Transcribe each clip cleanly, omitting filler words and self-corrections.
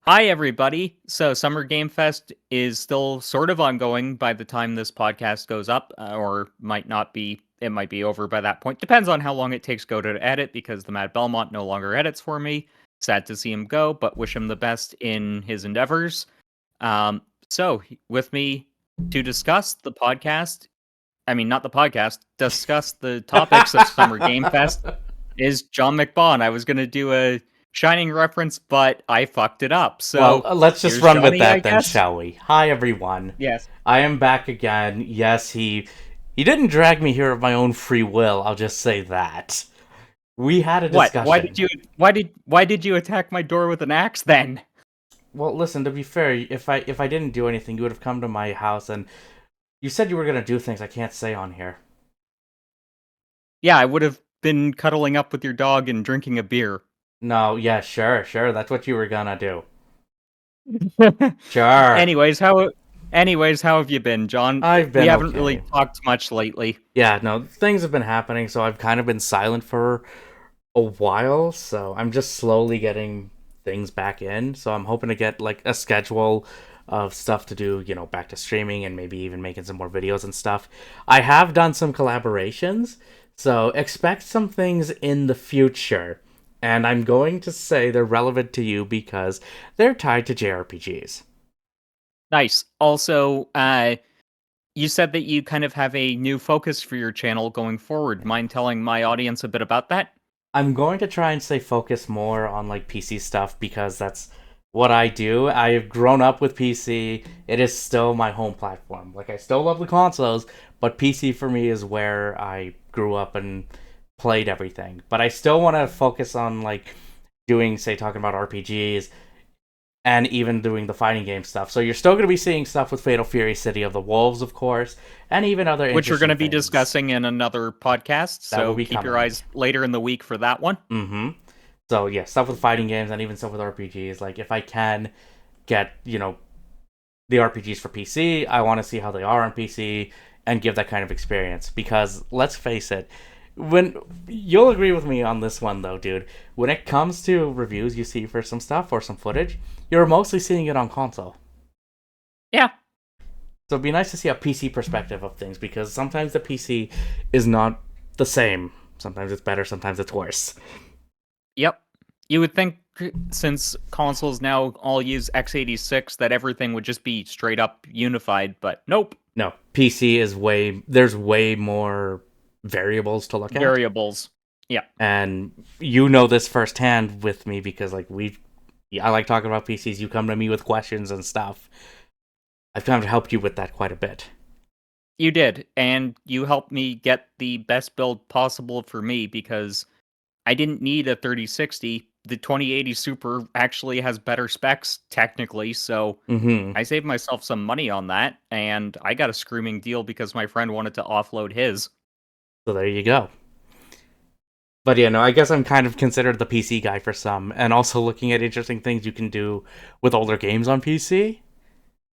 Hi, everybody. So, Summer Game Fest is still sort of ongoing by the time this podcast goes up, or might not be. It might be over by that point. Depends on how long it takes Go to edit, because the Matt Belmont no longer edits for me. Sad to see him go, but wish him the best in his endeavors. With me to discuss the podcast, I mean, not the podcast, discuss the topics of Summer Game Fest is John McBaugh. I was going to do a Shining reference, but I fucked it up. Well, So let's just here's run with Johnny, I that then, guess. shall we? Hi, everyone. Yes. I am back again. Yes, he didn't drag me here of my own free will. I'll just say that. We had a What? discussion. Why did you attack my door with an axe then? Well, listen, to be fair, if I didn't do anything, you would have come to my house and you said you were gonna do things I can't say on here. Yeah, I would have been cuddling up with your dog and drinking a beer. No, yeah, sure, that's what you were gonna do. Sure. anyways, how have you been, John? I've We been haven't really okay. talked much lately. Yeah, no, things have been happening, so I've kind of been silent for a while, so I'm just slowly getting things back in. So I'm hoping to get like a schedule of stuff to do, back to streaming and maybe even making some more videos and stuff. I have done some collaborations, so expect some things in the future. And I'm going to say they're relevant to you because they're tied to JRPGs. Nice. Also, you said that you kind of have a new focus for your channel going forward. Mind telling my audience a bit about that? I'm going to try and stay focused more on like PC stuff because that's what I do. I've grown up with PC. It is still my home platform. Like I still love the consoles, but PC for me is where I grew up and played everything. But I still want to focus on like doing say talking about RPGs and even doing the fighting game stuff. So you're still going to be seeing stuff with Fatal Fury City of the Wolves, of course, and even other Which we're going interesting to be things discussing in another podcast. that will So be keep your coming. eyes later in the week for that one. Mm-hmm. So yeah, stuff with fighting games and even stuff with RPGs. Like if I can get the RPGs for PC, I want to see how they are on PC and give that kind of experience. Because let's face it, when you'll agree with me on this one though, dude, when it comes to reviews you see for some stuff or some footage, you're mostly seeing it on console. Yeah. So it'd be nice to see a PC perspective of things because sometimes the PC is not the same. Sometimes it's better, sometimes it's worse. Yep. You would think since consoles now all use x86 that everything would just be straight up unified, but nope. No, PC is there's way more variables to look at. Variables. Yeah. And you know this firsthand with me because I like talking about PCs. You come to me with questions and stuff. I've kind of helped you with that quite a bit. You did, and you helped me get the best build possible for me because I didn't need a 3060. The 2080 Super actually has better specs technically, so Mm-hmm. I saved myself some money on that, and I got a screaming deal because my friend wanted to offload his. So there you go. But yeah, no, I guess I'm kind of considered the PC guy for some, and also looking at interesting things you can do with older games on PC.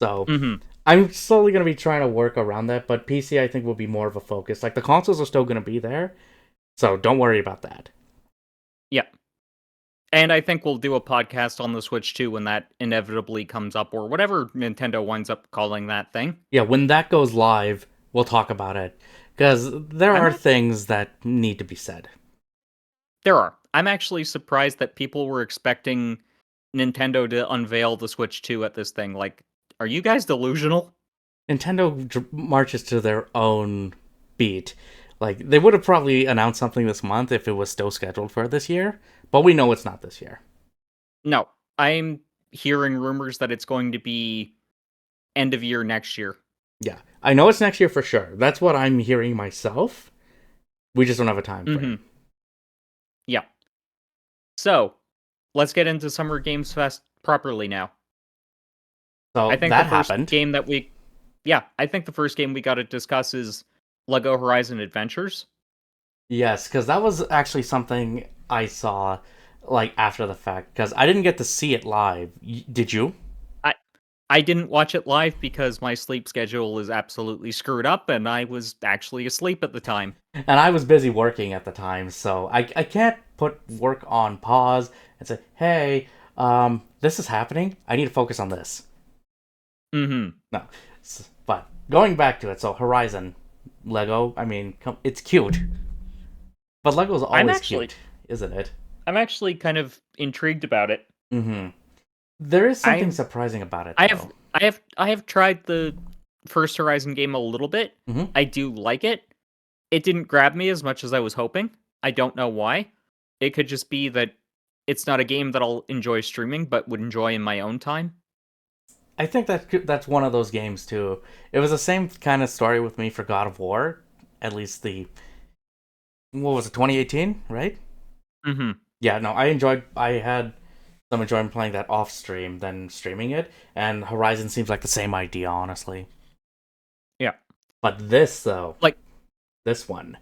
So Mm-hmm. I'm slowly going to be trying to work around that, but PC I think will be more of a focus. Like the consoles are still going to be there, so don't worry about that. Yeah. And I think we'll do a podcast on the Switch too when that inevitably comes up, or whatever Nintendo winds up calling that thing. Yeah, when that goes live, we'll talk about it because there I'm are act- things that need to be said. there are. I'm actually surprised that people were expecting Nintendo to unveil the Switch 2 at this thing. Like, are you guys delusional? Nintendo marches to their own beat. Like they would have probably announced something this month if it was still scheduled for this year, but we know it's not this year. No, I'm hearing rumors that it's going to be end of year next year. Yeah, I know it's next year for sure. That's what I'm hearing myself. We just don't have a time Mm-hmm. frame. Yeah. So, let's get into Summer Games Fest properly now. I So think the that first happened. game that we yeah, I think the first game we got to discuss is Lego Horizon Adventures. Yes, because that was actually something I saw like after the fact because I didn't get to see it live. Did you? I I didn't watch it live because my sleep schedule is absolutely screwed up and I was actually asleep at the time. And I was busy working at the time, so I can't put work on pause and say, hey, This is happening. I need to focus on this. Mm-hmm. No, but going back to it. So Horizon, Lego. I mean, it's cute, but Lego's I'm always actually cute, isn't it? I'm actually kind of intrigued about it. Mm-hmm. There is something I surprising about it, I have though. I have tried the first Horizon game a little bit. Mm-hmm. I do like it. It didn't grab me as much as I was hoping. I don't know why. It could just be that it's not a game that I'll enjoy streaming, but would enjoy in my own time. I think that's one of those games too. It was the same kind of story with me for God of War. At least the what was it, 2018, right? Mm-hmm. Yeah, no, I enjoyed. I had some enjoyment playing that off stream than streaming it, and Horizon seems like the same idea, honestly. Yeah. But this though, Like this one,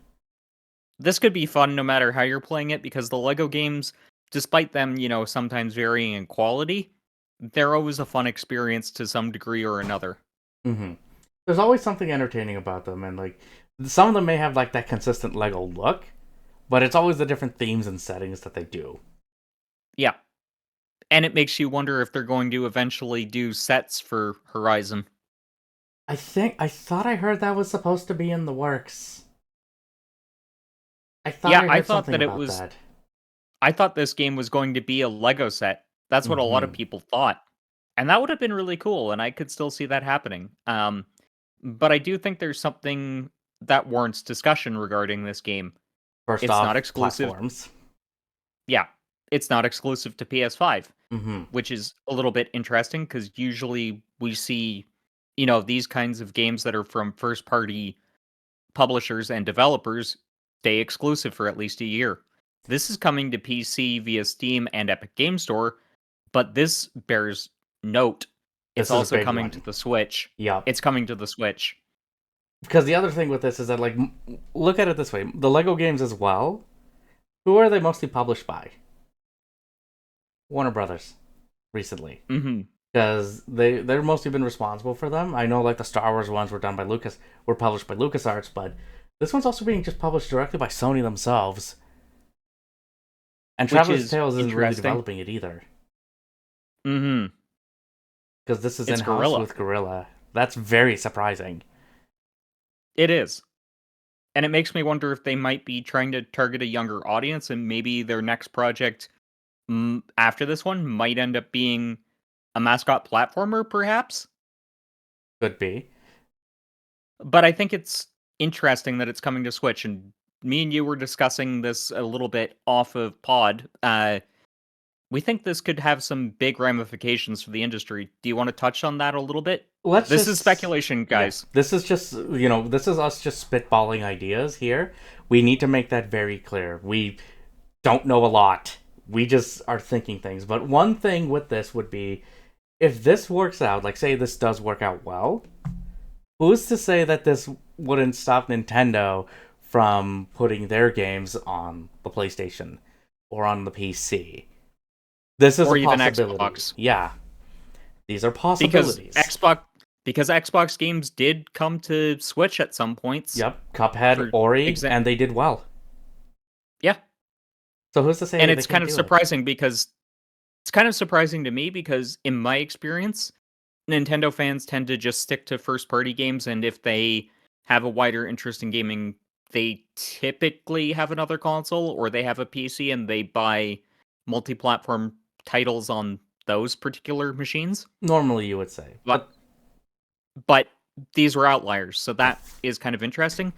this could be fun no matter how you're playing it because the Lego games, despite them, sometimes varying in quality, they're always a fun experience to some degree or another. hmm there's always something entertaining about them, and like some of them may have like that consistent Lego look, but it's always the different themes and settings that they do. Yeah. And it makes you wonder if they're going to eventually do sets for Horizon. I thought I heard that was supposed to be in the works. I thought Yeah, I heard something about that. I thought this game was going to be a Lego set. That's what a lot of hmm people thought. And that would have been really cool, and I could still see that happening. But I do think there's something that warrants discussion regarding this game. First It's not off, exclusive. platforms. Yeah, it's not exclusive to PS5, hmm which is a little bit interesting because usually we see, these kinds of games that are from first party publishers and developers stay exclusive for at least a year. This is coming to PC via Steam and Epic Game Store, but this bears note. It's This is a also big coming to one. the Switch. Yep. It's coming to the Switch. Because the other thing with this is that, like, look at it this way: the Lego games as well. Who are they mostly published by? Warner Brothers, recently, Hmm. because they're mostly been responsible for them. I know, like the Star Wars ones were published by LucasArts, but this one's also being just published directly by Sony themselves. And Which Traveler's is Tales isn't really interesting. developing it either, Hmm. because this is in It's house Gorilla. with Gorilla. That's very surprising. It is. And it makes me wonder if they might be trying to target a younger audience and maybe their next project after this one might end up being a mascot platformer, perhaps. Could be. But I think it's interesting that it's coming to Switch. And me and you were discussing this a little bit off of Pod. We think this could have some big ramifications for the industry. Do you want to touch on that a little bit? Let's This is just speculation, yeah. guys. This is just this is us just spitballing ideas here. We need to make that very clear. We don't know a lot. We just are thinking things. But one thing with this would be if this works out, like say this does work out well, who's to say that this wouldn't stop Nintendo from putting their games on the PlayStation or on the PC? This is a Or even possibility. Xbox. Yeah, these are Because possibilities. Xbox games did come to Switch at some points. Yep, Cuphead, For Ori, exa- and they did well. yeah. So who's to say And that they can't do it? it's kind of surprising to me because in my experience, Nintendo fans tend to just stick to first party games, and if they have a wider interest in gaming, they typically have another console or they have a PC and they buy multi-platform titles on those particular machines. Normally, you would say, But but but these were outliers, so that is kind of interesting.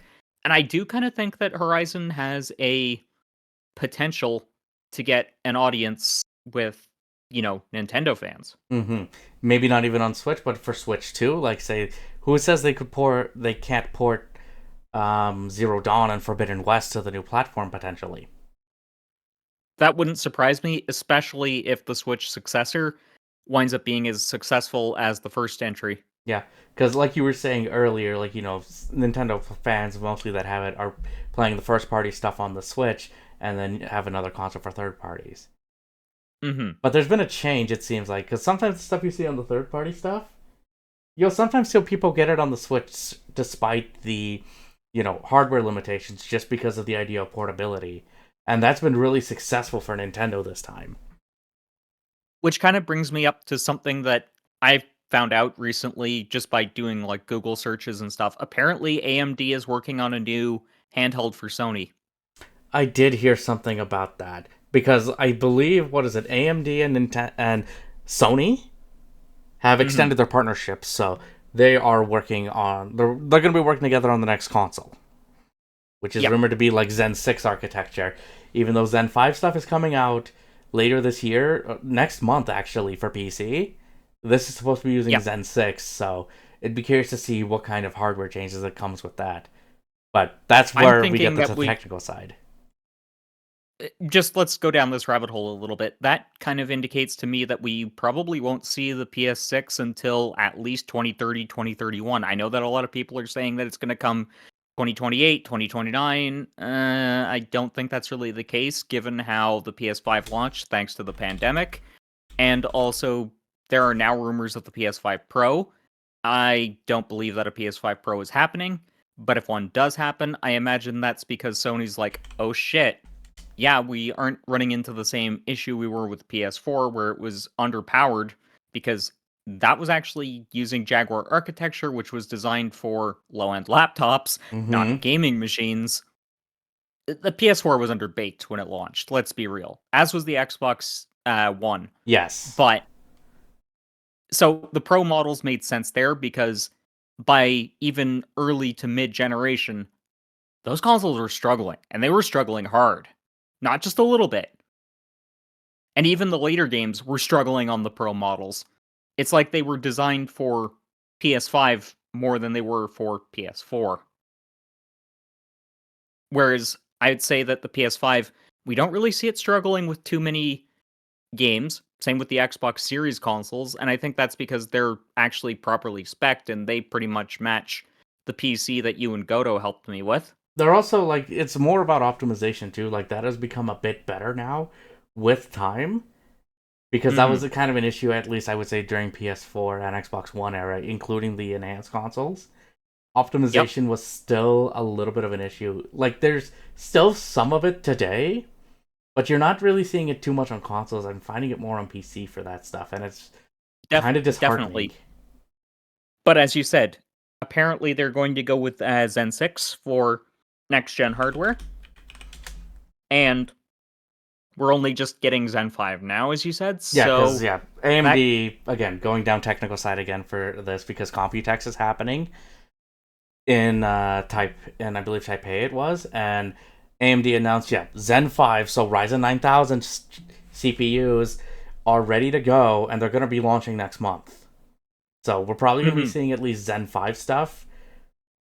And I do kind of think that Horizon has a potential to get an audience with, Nintendo fans. hmm maybe not even on Switch, but for Switch too. Like, say, who says they can't port Zero Dawn and Forbidden West to the new platform potentially? That wouldn't surprise me, especially if the Switch successor winds up being as successful as the first entry. Yeah, because like you were saying earlier, like Nintendo fans mostly that have it are playing the first party stuff on the Switch, and then have another console for third parties. Hmm. But there's been a change, it seems like, because sometimes the stuff you see on the third party stuff, you'll sometimes see people get it on the Switch despite the, hardware limitations, just because of the idea of portability, and that's been really successful for Nintendo this time. Which kind of brings me up to something that I found out recently just by doing like Google searches and stuff. Apparently, AMD is working on a new handheld for Sony. I did hear something about that because I believe what is it, AMD and and Sony have Hmm. extended their partnership, so they are working on they're going to be working together on the next console, which is Yep. rumored to be like Zen 6 architecture, even though Zen 5 stuff is coming out later this year, next month actually for PC. This is supposed to be using Yep. Zen 6, so it'd be curious to see what kind of hardware changes that comes with that. But that's I'm where we get thinking to that the we technical side. just let's go down this rabbit hole a little bit. That kind of indicates to me that we probably won't see the PS6 until at least 2030, 2031. I know that a lot of people are saying that it's going to come 2028, 2029. I don't think that's really the case given how the PS5 launched thanks to the pandemic. And also, there are now rumors of the PS5 Pro. I don't believe that a PS5 Pro is happening, but if one does happen, I imagine that's because Sony's like, oh shit, yeah, we aren't running into the same issue we were with PS4 where it was underpowered because that was actually using Jaguar architecture, which was designed for low end laptops, not Mm-hmm. gaming machines. The PS4 was underbaked when it launched, let's be real, as was the Xbox One. Yes. But so the Pro models made sense there because by even early to mid generation, those consoles were struggling, and they were struggling hard, not just a little bit. And even the later games were struggling on the Pro models. It's like they were designed for PS5 more than they were for PS4. Whereas I'd say that the PS5, we don't really see it struggling with too many games. Same with the Xbox Series consoles, and I think that's because they're actually properly spec'd and they pretty much match the PC that you and Goto helped me with. They're also like it's more about optimization too. Like that has become a bit better now with time because that Mhm. was a kind of an issue, at least I would say, during PS4 and Xbox One era, including the enhanced consoles. Yep. Optimization was still a little bit of an issue. Like there's still some of it today, but you're not really seeing it too much on consoles. I'm finding it more on PC for that stuff, and it's kind of disheartening. Definitely. But as you said, apparently they're going to go with Zen 6 for next gen hardware, and we're only just getting Zen 5 now, as you said. Yeah, because So yeah, that AMD again going down technical side again for this because Computex is happening in type and I believe Taipei it was, and AMD announced Zen 5, so Ryzen 9000 CPUs are ready to go and they're going to be launching next month. So we're probably going to be mhm. seeing at least Zen 5 stuff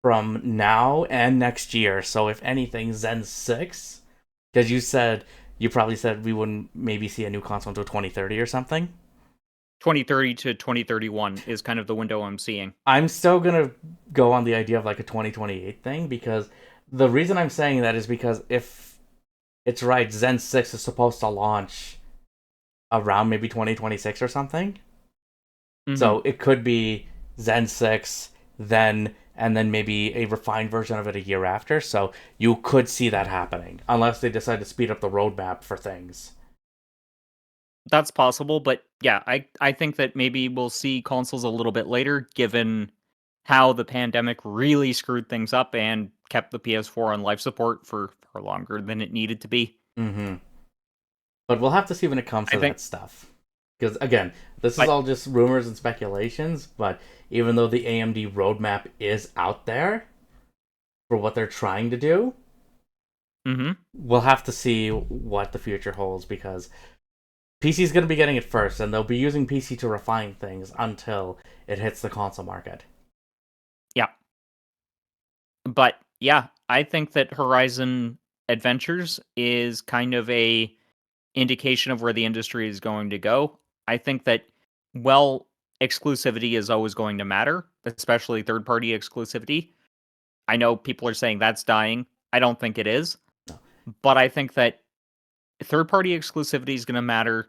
from now and next year. So if anything, Zen 6, because you probably said we wouldn't maybe see a new console until 2030 or something. 2030 to 2031 is kind of the window I'm seeing. I'm still gonna go on the idea of like a 2028 thing because the reason I'm saying that is because if it's right, Zen 6 is supposed to launch around maybe 2026 or something. Mhm. So it could be Zen 6, then and then maybe a refined version of it a year after. So you could see that happening unless they decide to speed up the roadmap for things. That's possible, but yeah, I think that maybe we'll see consoles a little bit later given how the pandemic really screwed things up and kept the PS4 on life support for far longer than it needed to be. Mm-hmm. But we'll have to see when it comes I to think that stuff. Because again, this is but all just rumors and speculations, but even though the AMD roadmap is out there for what they're trying to do, mhm. we'll have to see what the future holds because PC is going to be getting it first, and they'll be using PC to refine things until it hits the console market. Yeah. But yeah, I think that Horizon Adventures is kind of a indication of where the industry is going to go. I think that well, exclusivity is always going to matter, especially third-party exclusivity. I know people are saying that's dying. I don't think it is, No. but I think that third-party exclusivity is going to matter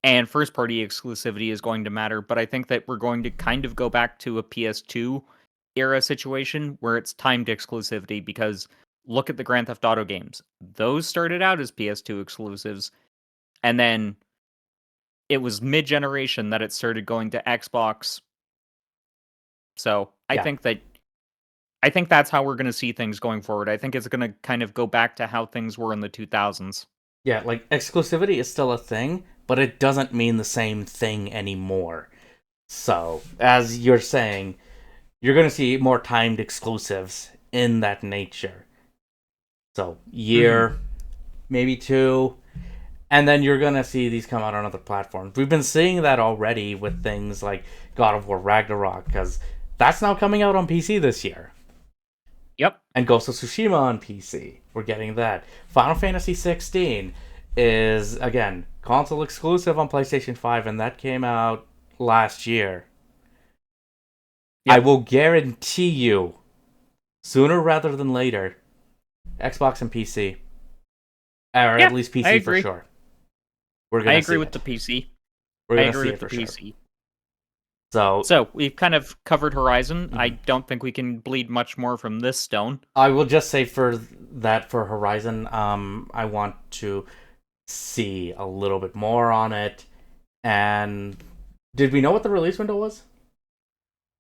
and first-party exclusivity is going to matter, but I think that we're going to kind of go back to a PS2 era situation where it's timed exclusivity because look at the Grand Theft Auto games. Those started out as PS2 exclusives and then it was mid-generation that it started going to Xbox. So Yeah. I think that's how we're going to see things going forward. I think it's going to kind of go back to how things were in the 2000s. Yeah, like exclusivity is still a thing, but it doesn't mean the same thing anymore. So, as you're saying, you're going to see more timed exclusives in that nature. So, year, maybe two, and then you're going to see these come out on other platforms. We've been seeing that already with things like God of War Ragnarok, because that's now coming out on PC this year. Yep. And Ghost of Tsushima on PC. We're getting that. Final Fantasy 16 is, again, console exclusive on PlayStation 5, and that came out last year. Yep. I will guarantee you, sooner rather than later, Xbox and PC. Or at least PC for sure. I agree with the PC. We're I gonna agree see with it the for PC. sure. So we've kind of covered Horizon. I Mhm. don't think we can bleed much more from this stone. I will just say for Horizon, I want to see a little bit more on it. And did we know what the release window was?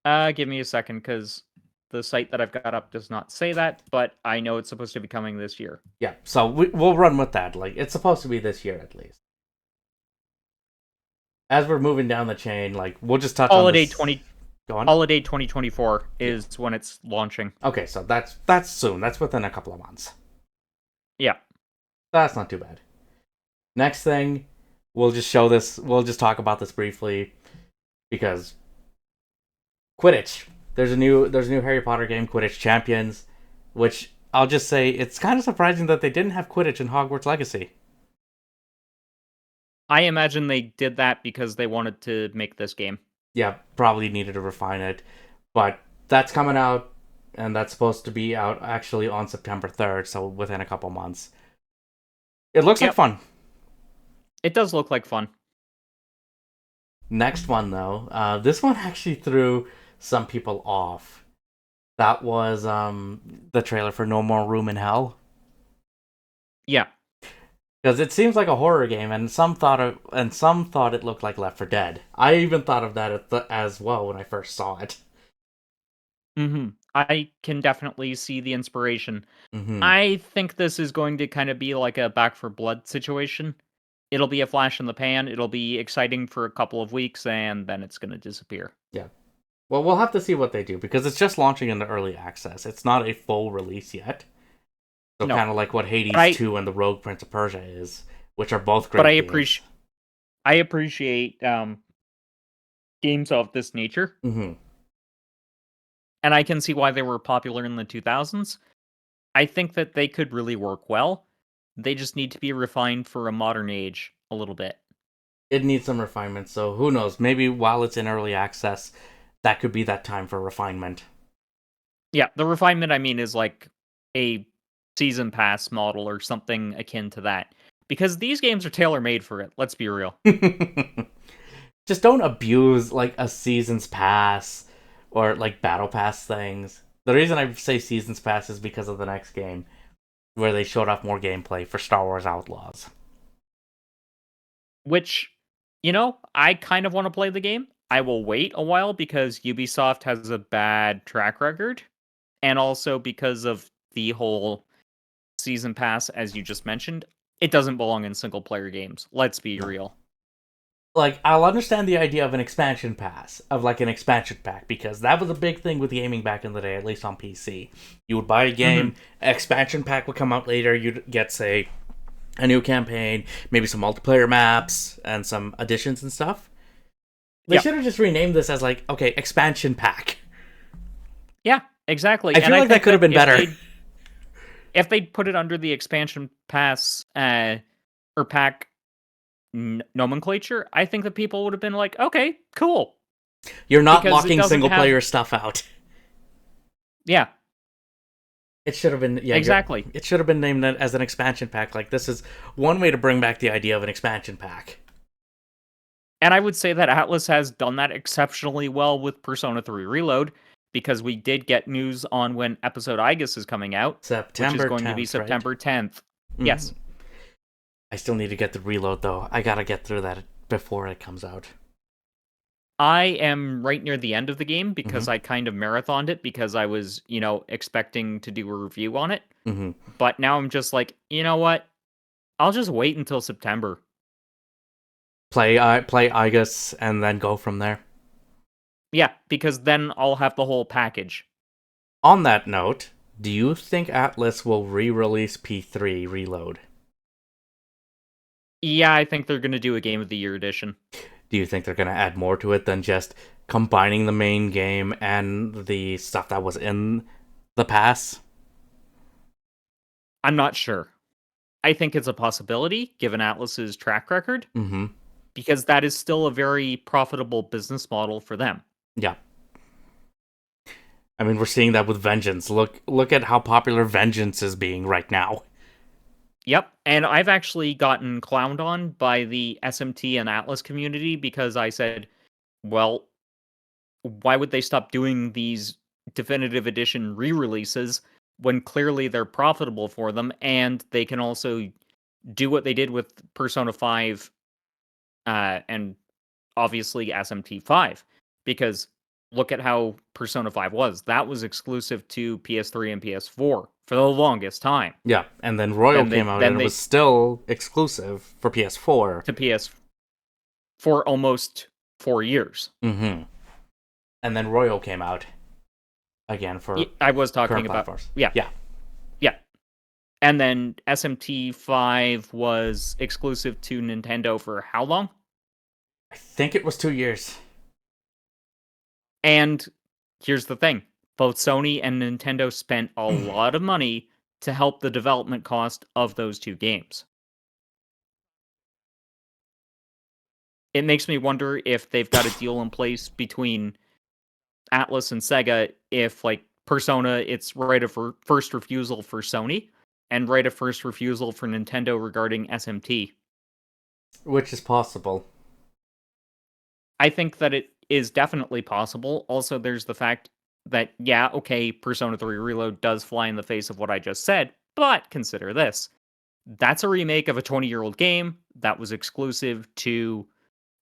Give me a second, because the site that I've got up does not say that, but I know it's supposed to be coming this year. Yeah, so we'll run with that. Like, it's supposed to be this year at least. As we're moving down the chain, like, we'll just touch on this. Holiday 2024 is when it's launching. Okay, so that's soon. That's within a couple of months. Yeah. That's not too bad. Next thing, we'll just show this. We'll just talk about this briefly because Quidditch. There's a new Harry Potter game, Quidditch Champions, which I'll just say it's kind of surprising that they didn't have Quidditch in Hogwarts Legacy. I imagine they did that because they wanted to make this game. Yeah, probably needed to refine it, but that's coming out, and that's supposed to be out actually on September 3rd, so within a couple months. It looks like fun. It does look like fun. Next one, though, this one actually threw some people off. That was the trailer for No More Room in Hell. Yeah, because it seems like a horror game, and some thought it looked like Left 4 Dead. I even thought of that as well when I first saw it. I can definitely see the inspiration. Mm-hmm. I think this is going to kind of be like a Back 4 Blood situation. It'll be a flash in the pan. It'll be exciting for a couple of weeks, and then it's going to disappear. Yeah. Well, we'll have to see what they do, because it's just launching into early access. It's not a full release yet. So kind of like what Hades 2 and the Rogue Prince of Persia is, which are both great games. I appreciate games of this nature. Mm-hmm. And I can see why they were popular in the 2000s. I think that they could really work well. They just need to be refined for a modern age a little bit. It needs some refinement, so who knows? Maybe while it's in early access, that could be that time for refinement. Yeah, the refinement I mean is like a season pass model or something akin to that. Because these games are tailor-made for it, let's be real. Just don't abuse like a season's pass or like battle pass things. The reason I say season's pass is because of the next game, where they showed off more gameplay for Star Wars Outlaws. Which, I kind of want to play the game. I will wait a while because Ubisoft has a bad track record. And also because of the whole season pass, as you just mentioned, it doesn't belong in single player games. Let's be real. Like, I'll understand the idea of an expansion pass, of like an expansion pack, because that was a big thing with gaming back in the day, at least on PC. You would buy a game, expansion pack would come out later, you'd get, say, a new campaign, maybe some multiplayer maps, and some additions and stuff. They should have just renamed this as like, okay, expansion pack. Yeah, exactly. I feel like that could have been better. If they'd put it under the expansion pass or pack nomenclature, I think that people would have been like, okay, cool. You're not locking single player stuff out. Yeah. It should have been exactly. It should have been named as an expansion pack. Like, this is one way to bring back the idea of an expansion pack. And I would say that Atlas has done that exceptionally well with Persona 3 Reload, because we did get news on when episode Aegis is coming out, September which is going 10th, to be September 10th. Mm-hmm. Yes. I still need to get the Reload, though. I gotta get through that before it comes out? I am right near the end of the game Mm-hmm. because I kind of marathoned it because I was, expecting to do a review on it. Mm-hmm. But now I'm just like, you know what? I'll just wait until September. Play Igus and then go from there. Yeah, because then I'll have the whole package. On that note, do you think Atlas will re-release P3 Reload? Yeah, I think they're going to do a Game of the Year edition. Do you think they're going to add more to it than just combining the main game and the stuff that was in the pass? I'm not sure. I think it's a possibility, given Atlas's track record, Mm-hmm. because that is still a very profitable business model for them. Yeah. I mean, we're seeing that with Vengeance. Look at how popular Vengeance is being right now. Yep, and I've actually gotten clowned on by the SMT and Atlas community because I said, well, why would they stop doing these definitive edition re-releases when clearly they're profitable for them and they can also do what they did with Persona 5 and obviously SMT5 because look at how Persona 5 was. That was exclusive to PS3 and PS4 for the longest time. Yeah, and then Royal Then they came out then and it they was still exclusive for PS4. to PS for almost 4 years. Mm-hmm. And then Royal came out again for I was talking current about platforms. yeah. Yeah. Yeah. And then SMT5 was exclusive to Nintendo for how long? I think it was 2 years. And here's the thing. Both Sony and Nintendo spent a lot of money to help the development cost of those two games. It makes me wonder if they've got a deal in place between Atlas and Sega if like Persona it's right of first refusal for Sony and right of first refusal for Nintendo regarding SMT. Which is possible. I think that it is definitely possible. Also, there's the fact that, yeah, okay, Persona 3 Reload does fly in the face of what I just said, but consider this. That's a remake of a 20-year-old game that was exclusive to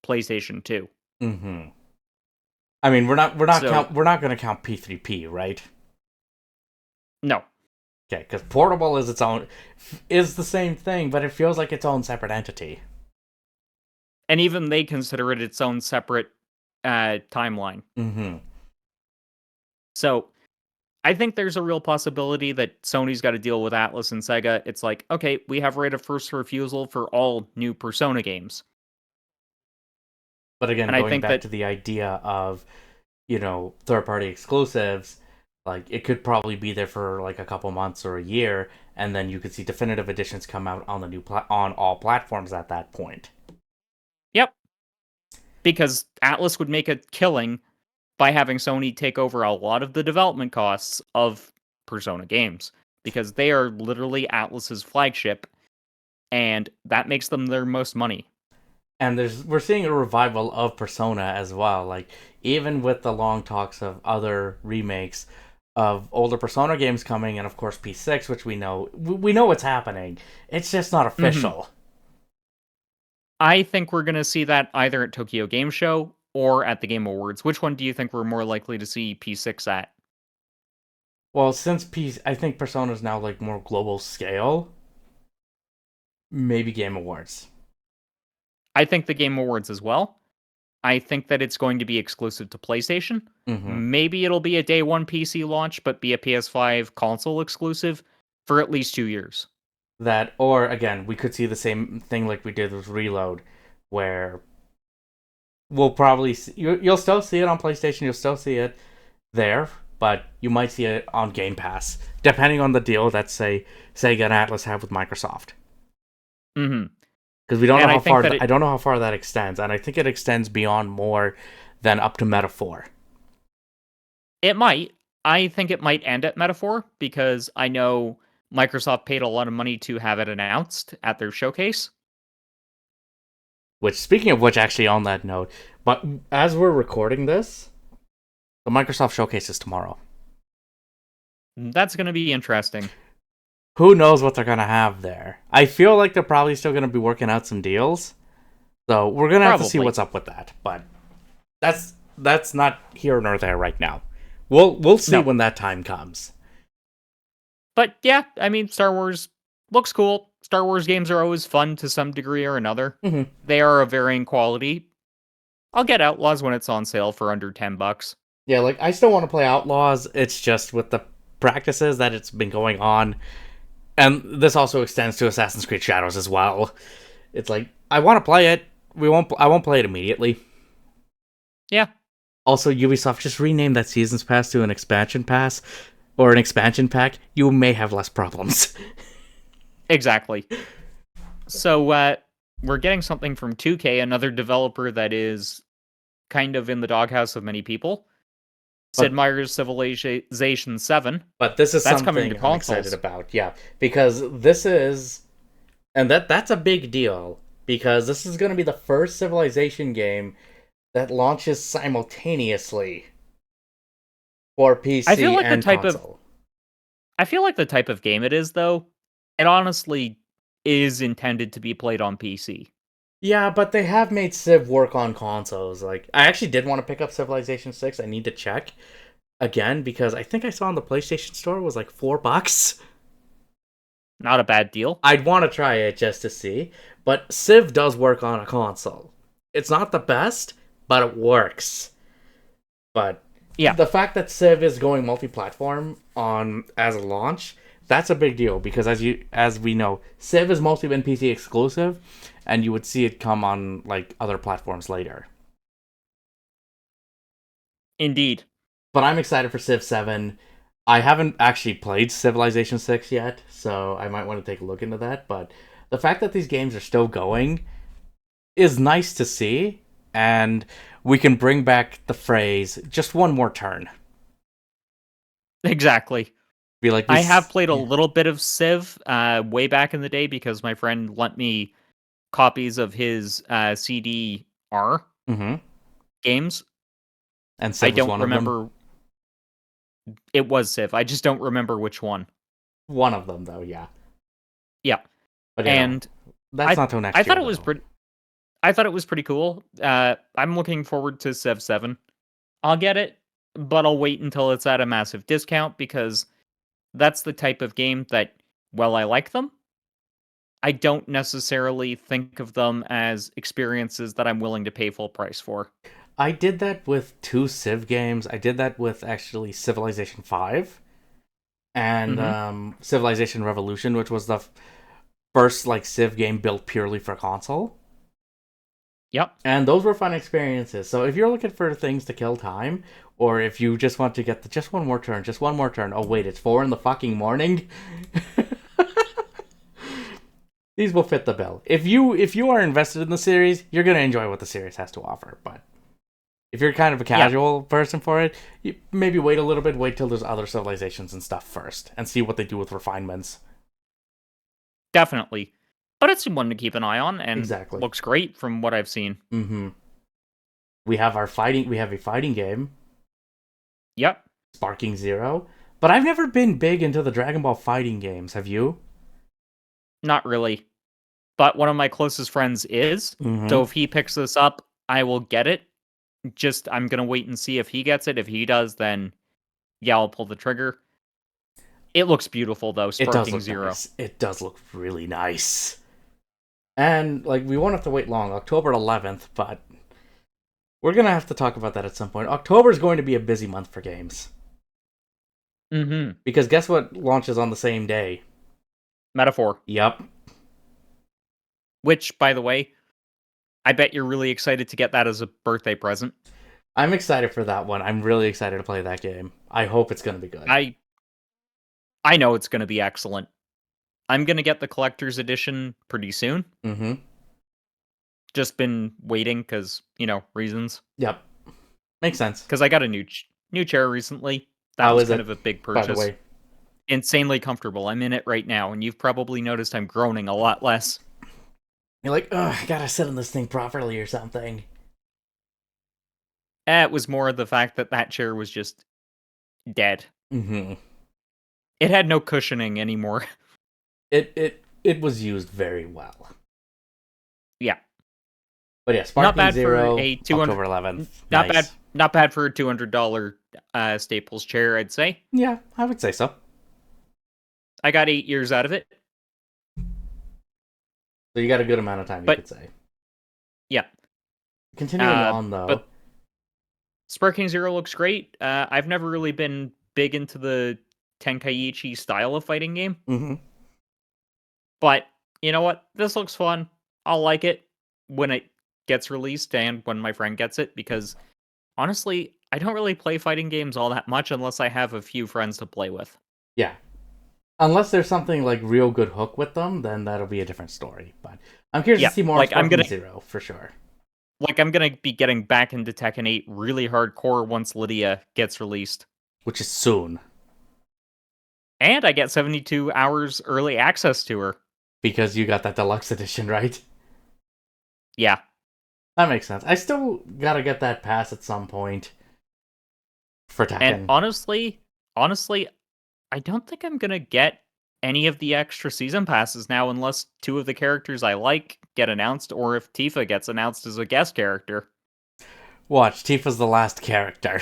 PlayStation 2. Mm-hmm. I mean, So, we're not going to count P3P, right? no. Okay, because Portable is the same thing, but it feels like its own separate entity. And even they consider it its own separate timeline. Mm-hmm. So, I think there's a real possibility that Sony's got to deal with Atlas and Sega. It's like, okay, we have right of first refusal for all new Persona games. But again, And I going think back that to the idea of, third-party exclusives, like it could probably be there for like a couple months or a year, and then you could see definitive editions come out on the on all platforms at that point. yep, because Atlas would make a killing by having Sony take over a lot of the development costs of Persona games because they are literally Atlas's flagship and that makes them their most money. And we're seeing a revival of Persona as well. Like even with the long talks of other remakes of older Persona games coming, and of course P6, which we know what's happening. It's just not official. I think we're going to see that either at Tokyo Game Show or at the Game Awards. Which one do you think we're more likely to see P6 at? Well, since I think Persona is now like more global scale, maybe Game Awards. I think the Game Awards as well. I think that it's going to be exclusive to PlayStation. Mm-hmm. Maybe it'll be a day one PC launch, but be a PS5 console exclusive for at least 2 years. That, or again, we could see the same thing like we did with Reload, where we'll probably you'll still see it on PlayStation, you'll still see it there, but you might see it on Game Pass, depending on the deal that say Sega and Atlas have with Microsoft. Mm-hmm. Because we don't And know I how think far that I don't know how far that extends, and I think it extends beyond more than up to Metaphor. it might. I think it might end at Metaphor because I know Microsoft paid a lot of money to have it announced at their showcase. Which, speaking of which, actually on that note, but as we're recording this, the Microsoft Showcase is tomorrow. That's going to be interesting. Who knows what they're going to have there? I feel like they're probably still going to be working out some deals. So we're gonna have to see Probably. what's up with that. But that's not here nor there right now. We'll see No. when that time comes. But yeah, I mean, Star Wars looks cool. Star Wars games are always fun to some degree or another. Hmm. They are of varying quality. I'll get Outlaws when it's on sale for under $10. Yeah, like I still want to play Outlaws. It's just with the practices that it's been going on, and this also extends to Assassin's Creed Shadows as well. It's like I want to play it. I won't play it immediately. Yeah, Also, Ubisoft just rename that Seasons Pass to an expansion pass or an expansion pack. You may have less problems. exactly. So we're getting something from 2K, another developer that is kind of in the doghouse of many people. Sid but Meier's Civilization 7. but this is That's coming to something I'm excited consoles. about. Yeah, because this is and that's a big deal because this is going to be the first Civilization game that launches simultaneously for I feel PC like the and type of console. I feel like the type of game it is though, it honestly is intended to be played on PC. Yeah, but they have made Civ work on consoles. Like, I actually did want to pick up Civilization 6. I need to check again because I think I saw on the PlayStation Store was like $4. Not a bad deal. I'd want to try it just to see. But Civ does work on a console. It's not the best, but it works. But Yeah, the fact that Civ is going multi-platform on as a launch, that's a big deal because as we know, Civ has mostly been PC exclusive, and you would see it come on like other platforms later. indeed. But I'm excited for Civ 7. I haven't actually played Civilization 6 yet, so I might want to take a look into that. But the fact that these games are still going is nice to see, and we can bring back the phrase "just one more turn." Exactly. Be like, I have played a yeah. little bit of Civ way back in the day because my friend lent me copies of his CDR Mm-hmm. games. And I Civ was don't one of them. remember. It was Civ. I just don't remember which one. One of them, though, yeah. Yeah, But you know, and that's I not till I next thought year, it was though. pretty. I thought it was pretty cool. I'm looking forward to Civ 7. I'll get it, but I'll wait until it's at a massive discount because that's the type of game that, while I like them, I don't necessarily think of them as experiences that I'm willing to pay full price for. I did that with two Civ games. I did that with actually Civilization 5 and Hmm. Civilization Revolution, which was the first like Civ game built purely for console. Yep. And those were fun experiences. So if you're looking for things to kill time, or if you just want to get the just one more turn, just one more turn. Oh wait, it's 4 in the fucking morning. These will fit the bill. If you are invested in the series, you're gonna enjoy what the series has to offer. But if you're kind of a Yeah, casual person for it, you maybe wait a little bit, wait till there's other civilizations and stuff first, and see what they do with refinements. definitely. But it's one to keep an eye on and Exactly. looks great from what I've seen. Mm-hmm. We have our fighting. We have a fighting game, Yep. Sparking Zero. But I've never been big into the Dragon Ball fighting games. Have you? Not really. But one of my closest friends is. So Mm-hmm. if he picks this up, I will get it. Just I'm gonna wait and see if he gets it. If he does, then yeah, I'll pull the trigger. It looks beautiful though, It does Sparking look Zero. nice. It does look really nice. And like we won't have to wait long, October 11th, but we're gonna have to talk about that at some point. October is going to be a busy month for games Mm-hmm. because guess what launches on the same day? Metaphor. Yep. Which, by the way, I bet you're really excited to get that as a birthday present. I'm excited for that one. I'm really excited to play that game. I hope it's gonna be good. I I know it's gonna be excellent. I'm gonna get the collector's edition pretty soon. Mm-hmm. Just been waiting because reasons. Yep. Makes sense. Because I got a new chair recently. That How was is kind it, of a big by the purchase. way? Insanely comfortable. I'm in it right now, and you've probably noticed I'm groaning a lot less. You're like, ugh, I gotta sit in this thing properly or something. It was more the fact that that chair was just dead. Mm-hmm. It had no cushioning anymore. It was used very well. Yeah. But yeah, Not Sparking bad for Zero, a 200. October 11th. Not bad. Nice. Not bad for a $200 Staples chair, I'd say. Yeah, I would say so. I got 8 years out of it. So you got a good amount of time, you But could say. yeah. Continuing on, But though. Sparking Zero looks great. I've never really been big into the Tenkaichi style of fighting game, Mm-hmm. but you know what? This looks fun. I'll like it when it gets released and when my friend gets it, because honestly, I don't really play fighting games all that much unless I have a few friends to play with. Yeah. Unless there's something like real good hook with them, then that'll be a different story. But I'm curious Yeah, to see more of like Sparking Zero, for sure. I'm gonna be getting back into Tekken 8 really hardcore once Lydia gets released. Which is soon. And I get 72 hours early access to her. Because you got that deluxe edition, right? Yeah. That makes sense. I still gotta get that pass at some point for Tekken. And honestly, I don't think I'm gonna get any of the extra season passes now unless two of the characters I like get announced, or if Tifa gets announced as a guest character. Watch, Tifa's the last character.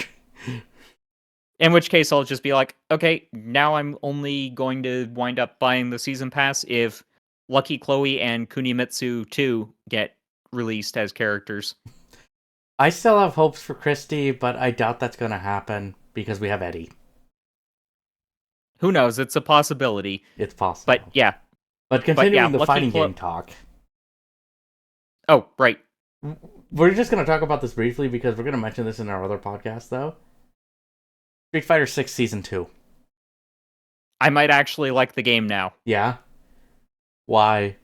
In which case I'll just be like, okay, now I'm only going to wind up buying the season pass if Lucky Chloe and Kunimitsu 2 get released as characters. I still have hopes for Christy, but I doubt that's gonna happen because we have Eddie. Who knows? It's a possibility. It's possible. But yeah. But continuing the Lucky fighting game talk. Oh, right. We're just gonna talk about this briefly because we're gonna mention this in our other podcast, though. Street Fighter 6 Season 2. I might actually like the game now. Yeah? Why?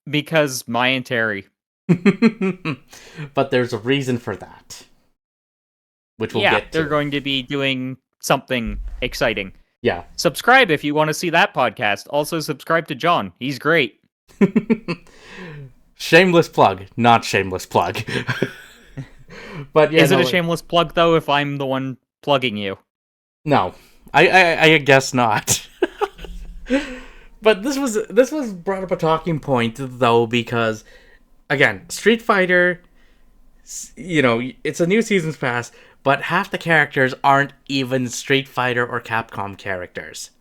Because Mai and Terry. But there's a reason for that. Which we'll get to. They're going to be doing something exciting. Yeah. Subscribe if you want to see that podcast. Also, subscribe to John. He's great. Shameless plug, not shameless plug. But yeah, is it a shameless plug though? If I'm the one plugging you, no, I guess not. But this was brought up a talking point though, because again, Street Fighter, it's a new season's pass, but half the characters aren't even Street Fighter or Capcom characters.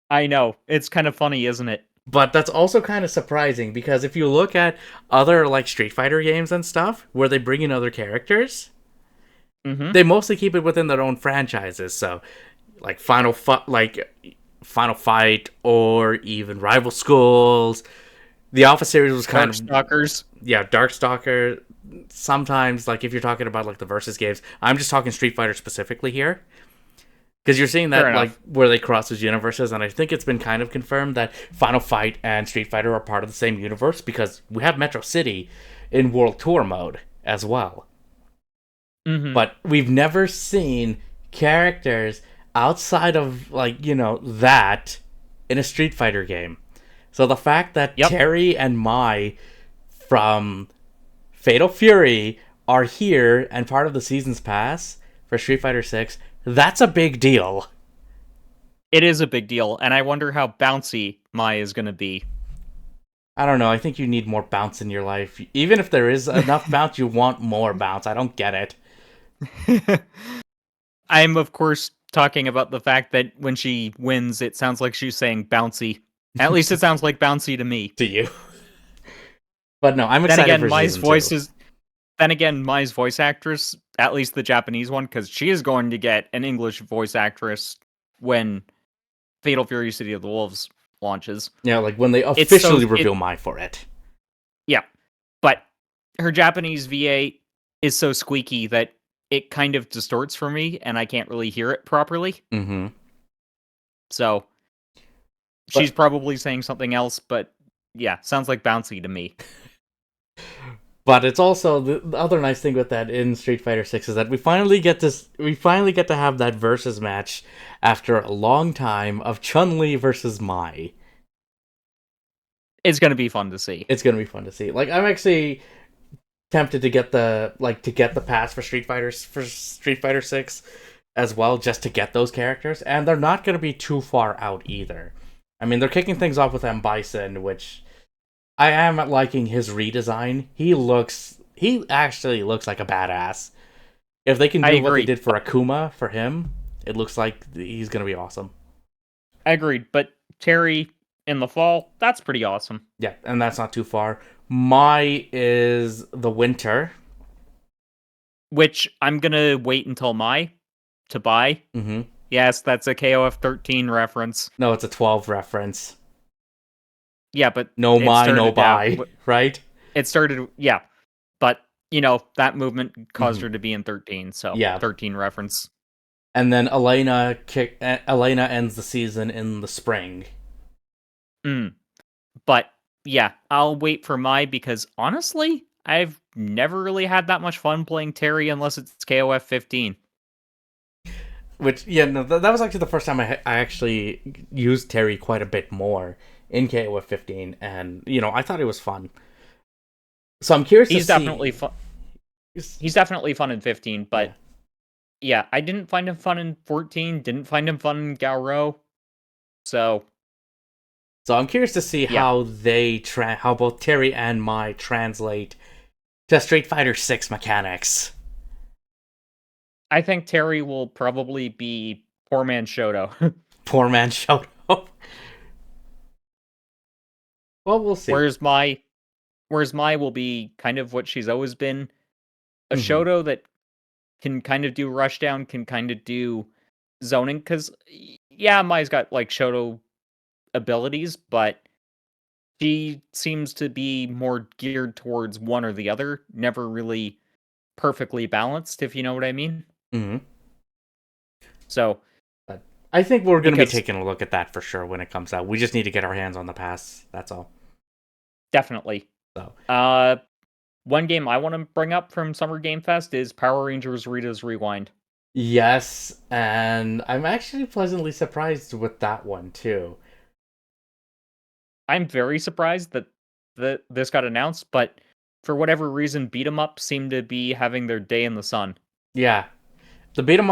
I know, it's kind of funny, isn't it? But that's also kind of surprising because if you look at other like Street Fighter games and stuff where they bring in other characters, they mostly keep it within their own franchises. So, like Final Fight, or even Rival Schools. The Alpha series was kind of Darkstalkers. Yeah, Darkstalker. Sometimes, like if you're talking about like the versus games, I'm just talking Street Fighter specifically here. Because you're seeing that like where they cross those universes, and I think it's been kind of confirmed that Final Fight and Street Fighter are part of the same universe because we have Metro City in World Tour mode as well. But we've never seen characters outside of that in a Street Fighter game. So the fact that Terry and Mai from Fatal Fury are here and part of the season's pass for Street Fighter 6, that's a big deal. It is a big deal, and I wonder how bouncy Mai is going to be. I don't know. I think you need more bounce in your life. Even if there is enough bounce, you want more bounce. I don't get it. I'm, of course, talking about the fact that when she wins, it sounds like she's saying bouncy. At least it sounds like bouncy to me. To you. But no, I'm excited for Mai's season voice 2. Then again, Mai's voice actress, at least the Japanese one, because she is going to get an English voice actress when Fatal Fury City of the Wolves launches. Yeah, like when they officially reveal Mai for it. Yeah, but her Japanese VA is so squeaky that it kind of distorts for me, and I can't really hear it properly. So, she's probably saying something else, but yeah, sounds like bouncy to me. But it's also the other nice thing with that in Street Fighter 6 is that we finally get to have that versus match after a long time of Chun-Li versus Mai. It's going to be fun to see. Like I'm actually tempted to get the pass for Street Fighter 6 as well, just to get those characters, and they're not going to be too far out either. I mean, they're kicking things off with M. Bison, which I am liking his redesign. He actually looks like a badass. If they can I do what they agree. did for Akuma for him, it looks like he's gonna be awesome. I agreed. But Terry in the fall, that's pretty awesome. Yeah, and that's not too far. My is the winter. Which I'm gonna wait until Mai to buy. Mm-hmm. Yes, that's a KOF 13 reference. No, it's a 12 reference. Yeah, but No it my, no started out. buy, right? It started. Yeah, but that movement caused Mm-hmm. her to be in 13. So Yeah. 13 reference. And then Elena ends the season in the spring. Mm. But yeah, I'll wait for Mai because honestly, I've never really had that much fun playing Terry unless it's KOF 15. Which, yeah, no, that was actually the first time I actually used Terry quite a bit more in KOF 15, and I thought it was fun. So I'm curious to He's definitely see. fun. He's definitely fun in 15, Yeah. but yeah, I didn't find him fun in 14. Didn't find him fun in Gauro. So So I'm curious to see yeah, how both Terry and Mai translate to Street Fighter 6 mechanics. I think Terry will probably be poor man Shoto, Poor man showed up. Well, we'll see. whereas Mai will be kind of what she's always been, a Hmm. Shoto that can kind of do rushdown, can kind of do zoning. Because yeah, Mai's got like Shoto abilities, but she seems to be more geared towards one or the other, never really perfectly balanced, if you know what I mean. Hmm. So But I think we're going to be because taking a look at that for sure when it comes out. We just need to get our hands on the pass. That's all. definitely, So uh, one game I want to bring up from Summer Game Fest is Power Rangers Rita's Rewind. yes, and I'm actually pleasantly surprised with that one too. I'm very surprised that this got announced, but for whatever reason, beat 'em up seem to be having their day in the sun. Yeah, the beat 'em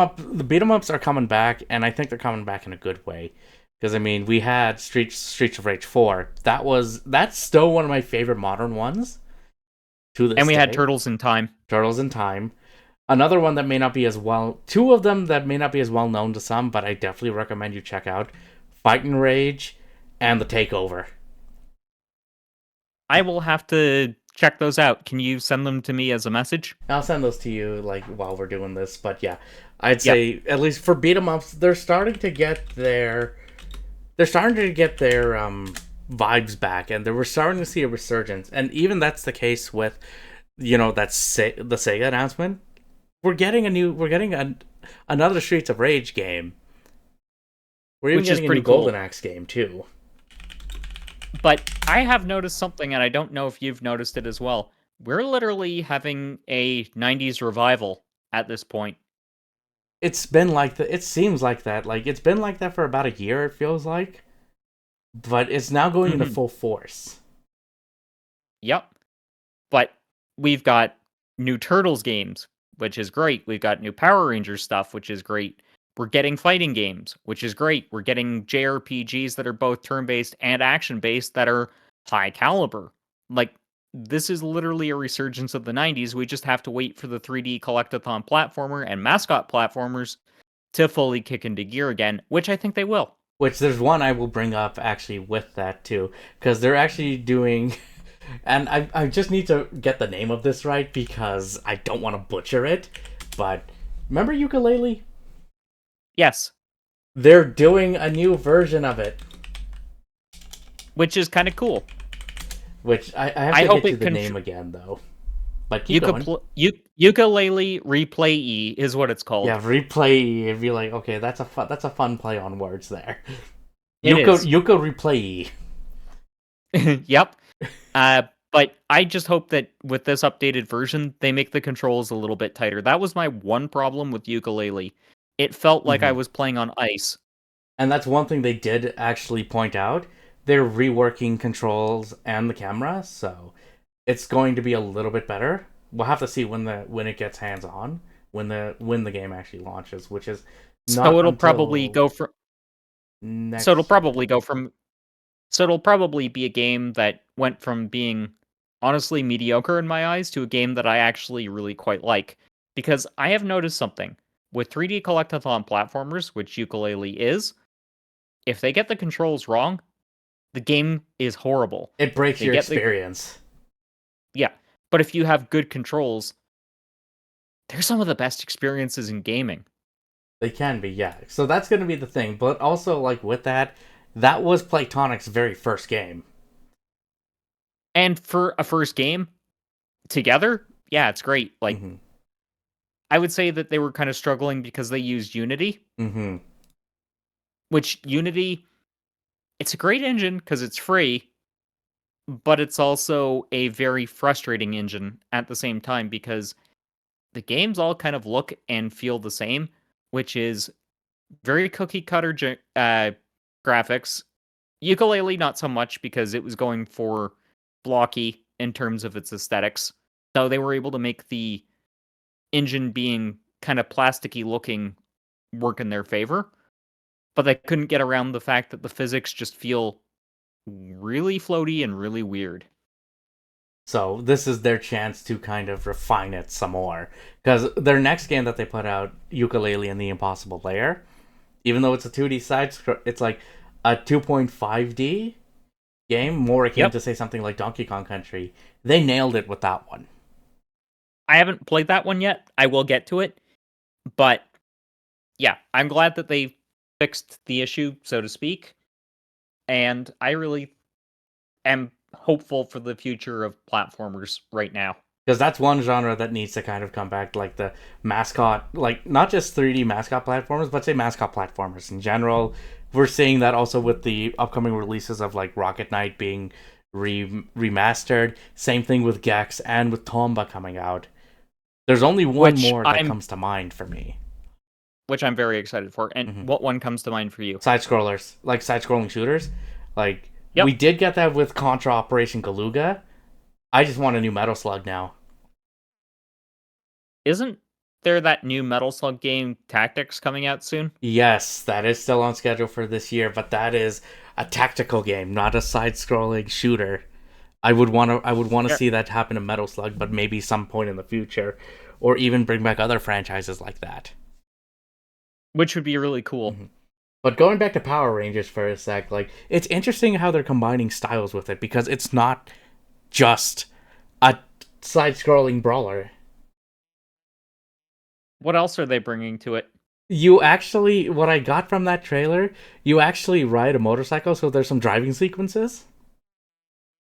ups are coming back, and I think they're coming back in a good way. Because I mean, we had Streets of Rage 4. That's still one of my favorite modern ones to And this we had day. Turtles in Time. Turtles in Time. Another one that may not be as well, two of them that may not be as well known to some, but I definitely recommend you check out Fight and Rage and The Takeover. I will have to check those out. Can you send them to me as a message? I'll send those to you like while we're doing this, but yeah, I'd Yep. say at least for beat 'em ups, they're starting to get their vibes back, and we're starting to see a resurgence. And even that's the case with the Sega announcement. We're getting another Streets of Rage game. We're even Which is getting a new pretty Golden cool. Axe game too. But I have noticed something, and I don't know if you've noticed it as well. We're literally having a 90s revival at this point. It's been like that. It seems like that. Like it's been like that for about a year. It feels like, but it's now going into Mhm. full force. Yep. But we've got new Turtles games, which is great. We've got new Power Rangers stuff, which is great. We're getting fighting games, which is great. We're getting JRPGs that are both turn based and action based that are high caliber. Like, this is literally a resurgence of the 90s. We just have to wait for the 3D collectathon platformer and mascot platformers to fully kick into gear again, which I think they will. Which there's one I will bring up actually with that too, because they're actually doing, and I just need to get the name of this right because I don't want to butcher it. But remember ukulele? Yes, They're doing a new version of it, which is kind of cool. which I have I to hope get you it the can. name again though. But keep going. Ukulele replay E is what it's called. Yeah, replay. It'd be like, okay, that's a fun play on words there. It is. Yuka replay. Yep. Uh, but I just hope that with this updated version, they make the controls a little bit tighter. That was my one problem with ukulele. It felt like I Hmm. was playing on ice. And that's one thing they did actually point out. They're reworking controls and the camera, so it's going to be a little bit better. We'll have to see when it gets hands on, when the game actually launches, which is So not it'll probably until go from so it'll next probably year. go from So it'll probably be a game that went from being honestly mediocre in my eyes to a game that I actually really quite like. Because I have noticed something with 3D collectathon platformers, which Ukulele is, if they get the controls wrong, the game is horrible. It breaks They your get the experience. yeah, but if you have good controls, they're some of the best experiences in gaming. They can be, yeah. So that's going to be the thing. But also, like, with that, that was Playtonic's very first game. And for a first game together, yeah, it's great. Like Mm-hmm. I would say that they were kind of struggling because they used Unity, Mm-hmm. which Unity it's a great engine because it's free, but it's also a very frustrating engine at the same time because the games all kind of look and feel the same, which is very cookie cutter graphics. Ukulele, not so much because it was going for blocky in terms of its aesthetics. So they were able to make the engine being kind of plasticky looking work in their favor, but they couldn't get around the fact that the physics just feel really floaty and really weird. So this is their chance to kind of refine it some more. Because their next game that they put out, Ukulele and the Impossible Lair, even though it's a 2D it's like a 2.5D game, more akin Yep. to say something like Donkey Kong Country. They nailed it with that one. I haven't played that one yet. I will get to it. But yeah, I'm glad that they fixed the issue, so to speak. And I really am hopeful for the future of platformers right now. Because that's one genre that needs to kind of come back, like the mascot, like not just 3D mascot platformers, but say mascot platformers in general. We're seeing that also with the upcoming releases of like Rocket Knight being remastered. Same thing with Gex and with Tomba coming out. There's only one Which more that I'm comes to mind for me. very excited for. And Mm-hmm. what one comes to mind for you? Side scrollers, like side scrolling shooters. Like we Yep. did get that with Contra Operation Galuga. I just want a new Metal Slug now. Isn't there that new Metal Slug game Tactics coming out soon? Yes, that is still on schedule for this year, but that is a tactical game, not a side-scrolling shooter. I would want to Yeah. see that happen in Metal Slug, but maybe some point in the future, or even bring back other franchises like that. Which would be really cool. Mhm. But going back to Power Rangers for a sec, like it's interesting how they're combining styles with it because it's not just a side-scrolling brawler. What else are they bringing to it? You actually, what I got from that trailer, you actually ride a motorcycle, so there's some driving sequences,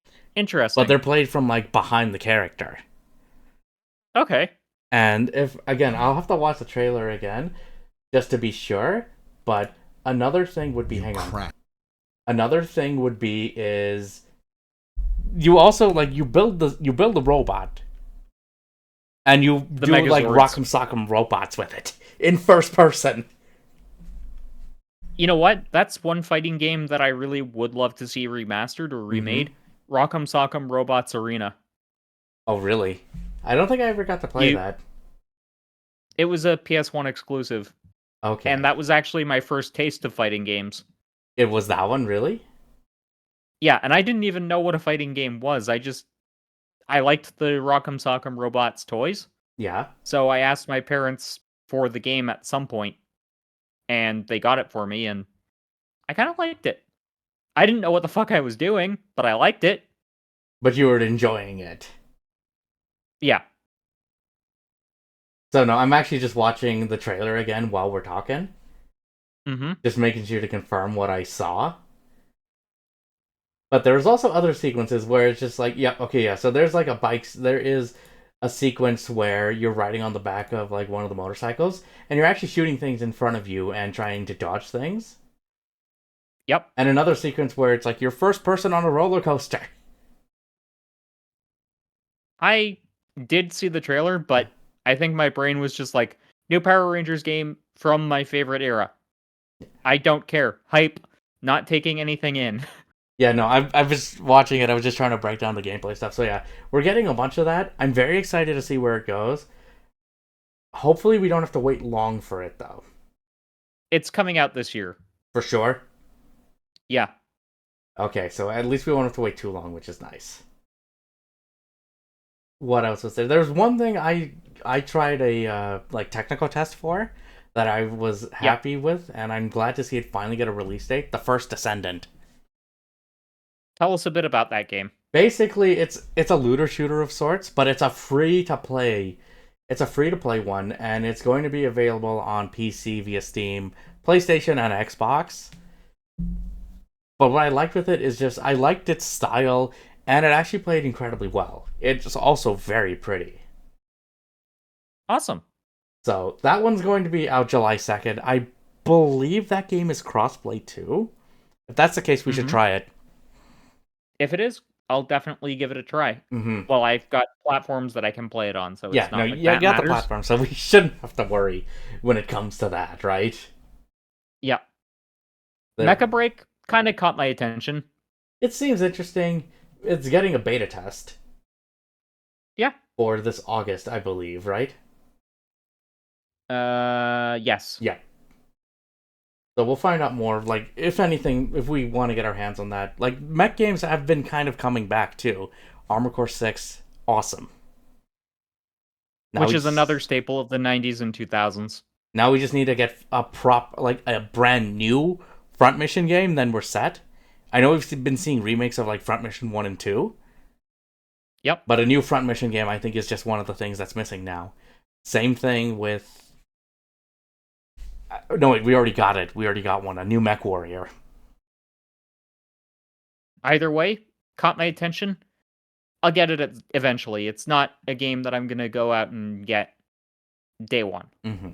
but Interesting. they're played from like behind the character. Okay. And if again, I'll have to watch the trailer again just to be sure. But another thing would be, hang on. Another thing would be is you also like you build the robot and you The do like Megazords. rock'em sock'em robots with it in first person. You know what? That's one fighting game that I really would love to see remastered or Mm-hmm. remade. Rock'em Sock'em Robots Arena. Oh really? I don't think I ever got to play You that. it was a PS1 exclusive, and Okay. that was actually my first taste of fighting games. It was that one, really? Yeah, and I didn't even know what a fighting game was. I liked the Rock'em Sock'em Robots toys, Yeah. so I asked my parents for the game at some point, and they got it for me, and I kind of liked it. I didn't know what the fuck I was doing, but I liked it. But you were enjoying it. Yeah. So no, I'm actually just watching the trailer again while we're talking, Mm-hmm. just making sure to confirm what I saw. But there's also other sequences where it's just like, yeah, okay, yeah. So there's like there is a sequence where you're riding on the back of like one of the motorcycles and you're actually shooting things in front of you and trying to dodge things. Yep. And another sequence where it's like you're first person on a roller coaster. I did see the trailer, but I think my brain was just like, new Power Rangers game from my favorite era. I don't care. Hype, not taking anything in. Yeah, no, I was watching it. I was just trying to break down the gameplay stuff. So yeah, we're getting a bunch of that. I'm very excited to see where it goes. Hopefully, we don't have to wait long for it though. It's coming out this year. For sure. Yeah. Okay, so at least we won't have to wait too long, which is nice. What else was there? There's one thing I tried a like technical test for that I was Yep. happy with, and I'm glad to see it finally get a release date. The First Descendant. Tell us a bit about that game. Basically, it's a looter shooter of sorts, but it's a free to play. It's a free to play one, and it's going to be available on PC via Steam, PlayStation, and Xbox. But what I liked with it is just I liked its style, and it actually played incredibly well. It's also very pretty. Awesome. So that one's going to be out July 2nd. I believe that game is crossplay too. If that's the case, we should Hmm. try it. If it is, I'll definitely give it a try. Mm-hmm. Well, I've got platforms that I can play it on, so Yeah, it's no, not like yeah, you that got the matters. platform, so we shouldn't have to worry when it comes to that, right? Yeah. The, Mecha Break kind of caught my attention. it seems interesting. It's getting a beta test Yeah. for this August, I believe, right? Yes. Yeah. So we'll find out more. Like, if anything, if we want to get our hands on that, like mech games have been kind of coming back too. Armor Core 6, awesome. Now Which we is another just staple of the 90s and 2000s. now we just need to get like a brand new front mission game. Then we're set. I know we've been seeing remakes of like Front Mission 1 and 2, Yep. but a new front mission game I think is just one of the things that's missing now. Same thing with no, wait, we already got it. We already got one. A new Mech Warrior. Either way, caught my attention. I'll get it eventually. It's not a game that I'm going to go out and get day one. Mm-hmm.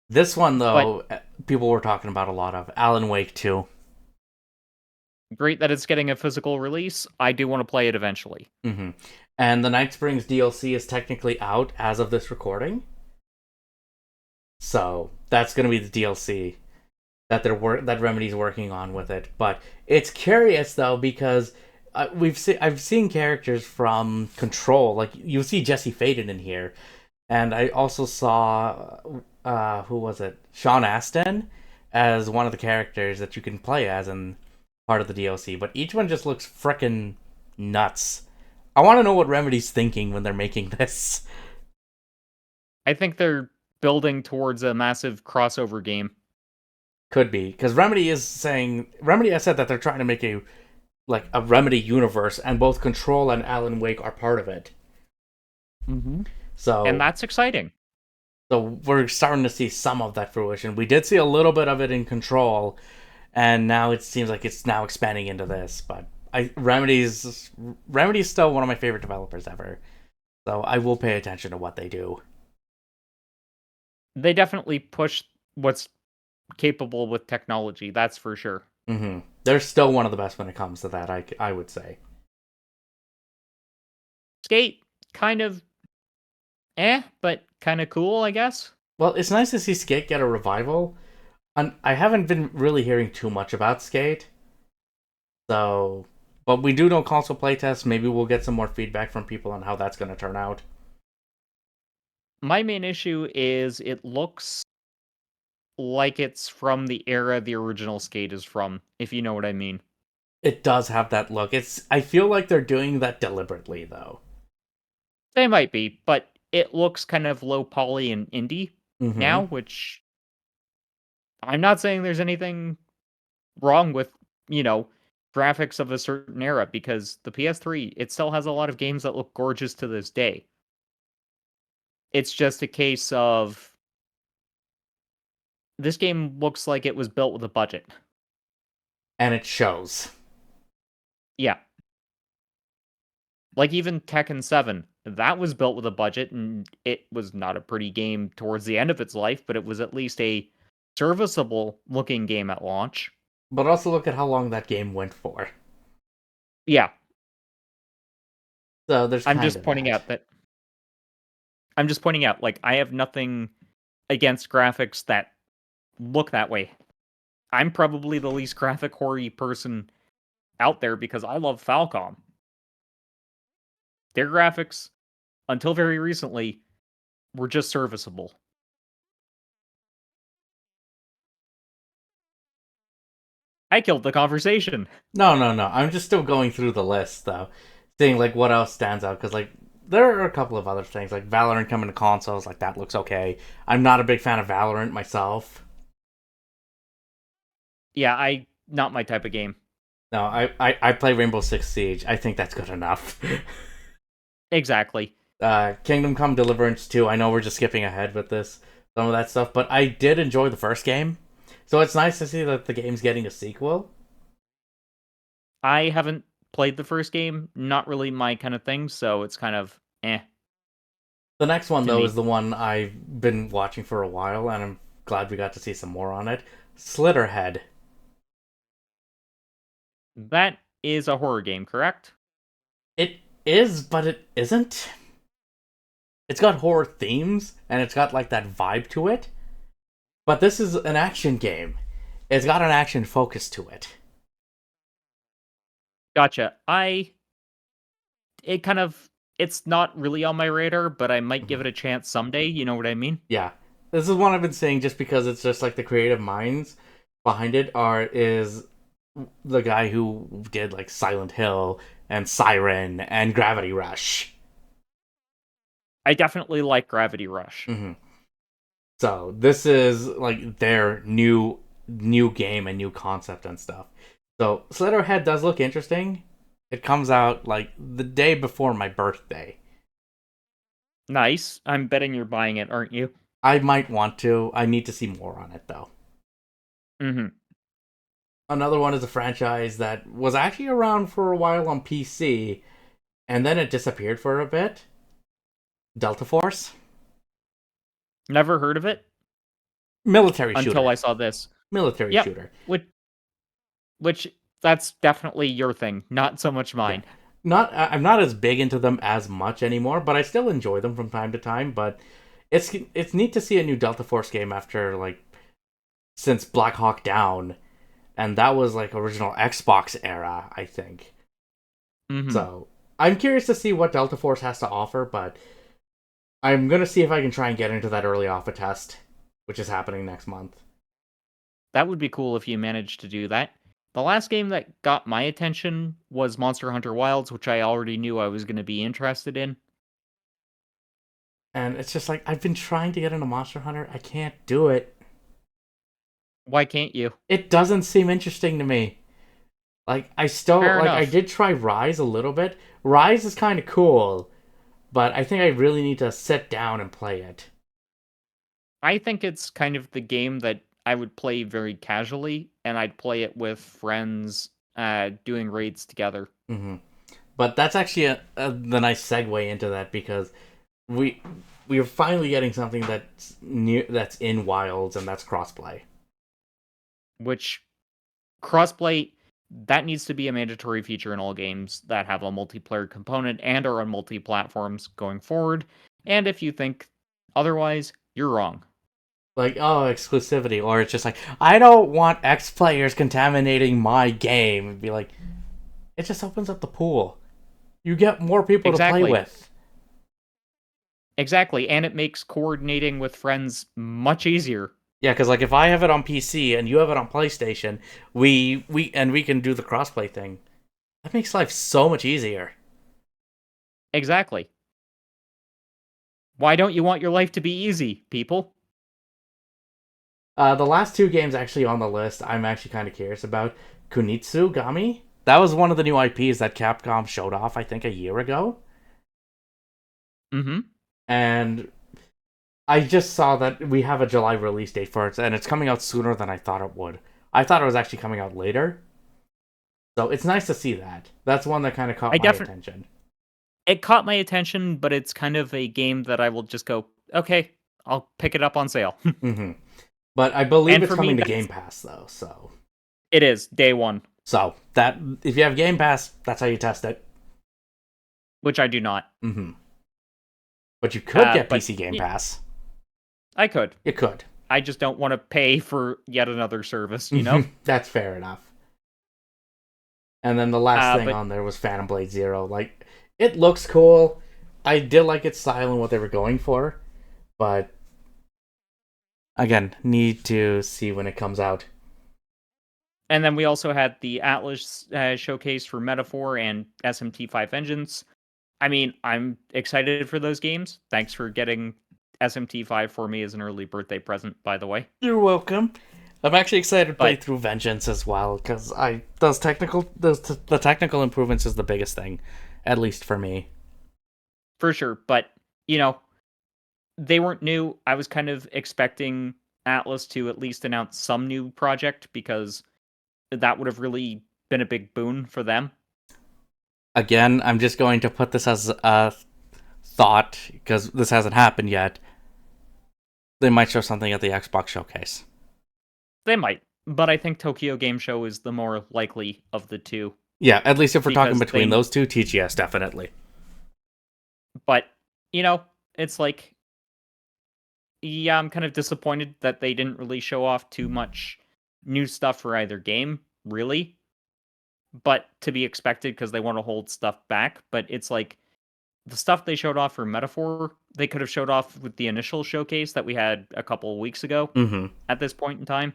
This one But though, people were talking about a lot of Alan Wake 2. great that it's getting a physical release. I do want to play it eventually. Mm-hmm. And the Night Springs DLC is technically out as of this recording, so that's going to be the DLC that that Remedy's working on with it. But it's curious though because I've seen characters from Control, like you see Jesse Faden in here, and I also saw who was it, Sean Astin, as one of the characters that you can play as in part of the DLC. But each one just looks frickin' nuts. I want to know what Remedy's thinking when they're making this. I think they're building towards a massive crossover game. Could be because Remedy has said that they're trying to make a Remedy universe, and both Control and Alan Wake are part of it. Mm-hmm. And So, that's exciting. so we're starting to see some of that fruition. We did see a little bit of it in Control, and now it seems like it's now expanding into this. But Remedy's still one of my favorite developers ever. So I will pay attention to what they do. They definitely push what's capable with technology, that's for sure. Mm-hmm. They're still one of the best when it comes to that. I would say. Skate, kind of but kind of cool, I guess. Well, it's nice to see Skate get a revival. And I haven't been really hearing too much about Skate. So, but we do know console playtests. Maybe we'll get some more feedback from people on how that's going to turn out. My main issue is it looks like it's from the era the original Skate is from, if you know what I mean. It does have that look. I feel like they're doing that deliberately though. They might be, but it looks kind of low poly and indie Mhm. now, which I'm not saying there's anything wrong with, you know, graphics of a certain era because the PS3, it still has a lot of games that look gorgeous to this day. It's just a case of this game looks like it was built with a budget. And it shows. Yeah. Like even Tekken 7, that was built with a budget and it was not a pretty game towards the end of its life, but it was at least a serviceable looking game at launch. But also look at how long that game went for. Yeah, So there's I'm kind just of pointing that. out that I'm just pointing out like I have nothing against graphics that look that way. I'm probably the least graphic hoary person out there because I love Falcom. Their graphics, until very recently, were just serviceable. I killed the conversation. No. I'm just still going through the list though, seeing like what else stands out because like there are a couple of other things like Valorant coming to consoles. Like that looks okay. I'm not a big fan of Valorant myself. Yeah, I not my type of game. No, I play Rainbow Six Siege. I think that's good enough. Exactly. Kingdom Come Deliverance 2. I know we're just skipping ahead with this, some of that stuff, but I did enjoy the first game. So it's nice to see that the game's getting a sequel. I haven't played the first game, not really my kind of thing, so it's kind of The next one, to though, me. is the one I've been watching for a while, and I'm glad we got to see some more on it. Slitterhead. That is a horror game, correct? It is, but it isn't. It's got horror themes, and it's got like that vibe to it. But this is an action game. It's got an action focus to it. Gotcha. It kind of it's not really on my radar, but I might give Mhm. it a chance someday, you know what I mean? Yeah. This is one I've been saying just because it's just like the creative minds behind it is the guy who did like Silent Hill and Siren and Gravity Rush. I definitely like Gravity Rush. hmm So this is like their new game and new concept and stuff. So Slitterhead does look interesting. It comes out like the day before my birthday. Nice. I'm betting you're buying it, aren't you? I might want to. I need to see more on it though. Mhm. Another one is a franchise that was actually around for a while on PC, and then it disappeared for a bit. Delta Force, Never heard of it military until shooter, I saw this. military Yep. shooter. Which that's definitely your thing, not so much Yeah, mine. I'm not as big into them as much anymore, but I still enjoy them from time to time. But it's neat to see a new Delta Force game after like since Black Hawk Down, and that was like original Xbox era, I think. Mhm. So I'm curious to see what Delta Force has to offer, but I'm gonna see if I can try and get into that early alpha test, which is happening next month. That would be cool if you managed to do that. The last game that got my attention was Monster Hunter Wilds, which I already knew I was going to be interested in. And it's just like I've been trying to get into Monster Hunter, I can't do it. Why can't you? It doesn't seem interesting to me. Like I still Fair like I enough. did try Rise a little bit. Rise is kind of cool, but I think I really need to sit down and play it. I think it's kind of the game that I would play very casually, and I'd play it with friends, doing raids together. hmm But that's actually the nice segue into that because we we are finally getting something that's in Wilds and that's crossplay. Which crossplay that needs to be a mandatory feature in all games that have a multiplayer component and are on multi platforms going forward. And if you think otherwise, you're wrong. Like exclusivity, or it's just like I don't want X players contaminating my game. It'd be like it just opens up the pool. You get more people to play Exactly. with. Exactly. And it makes coordinating with friends much easier. Yeah, because like if I have it on PC and you have it on PlayStation, we can do the crossplay thing. That makes life so much easier. Exactly. Why don't you want your life to be easy, people? The last two games actually on the list, I'm actually kind of curious about. Kunitsu Gami. That was one of the new IPs that Capcom showed off, I think, a year ago. Mm-hmm. And I just saw that we have a July release date for it, and it's coming out sooner than I thought it would. I thought it was actually coming out later. So it's nice to see that. That's one that kind of caught I my definitely attention. it caught my attention, but it's kind of a game that I will just go, okay, I'll pick it up on sale. hmm But I believe And it's for me, coming to Game that's Pass though. it is day one, So that if you have Game Pass, that's how you test it. which I do not. hmm But you could get But PC Game Pass. I could. You could. I just don't want to pay for yet another service, you know? That's fair enough. And then the last thing But on there was Phantom Blade Zero. Like, it looks cool. I did like its style and what they were going for, but again, need to see when it comes out. And then we also had the Atlas showcase for Metaphor and SMT5 Vengeance. I mean, I'm excited for those games. Thanks for getting SMT5 for me as an early birthday present, by the way. You're welcome. I'm actually excited to play But through Vengeance as well because the technical improvements is the biggest thing, at least for me. for sure, but you know, they weren't new. I was kind of expecting Atlas to at least announce some new project because that would have really been a big boon for them. Again, I'm just going to put this as a thought because this hasn't happened yet. They might show something at the Xbox showcase. They might, but I think Tokyo Game Show is the more likely of the two Yeah, at least if we're talking because between those two, TGS definitely. but you know, it's like yeah, I'm kind of disappointed that they didn't really show off too much new stuff for either game, really. But to be expected because they want to hold stuff back. But it's like the stuff they showed off for Metaphor, they could have showed off with the initial showcase that we had a couple of weeks ago Mm-hmm. at this point in time.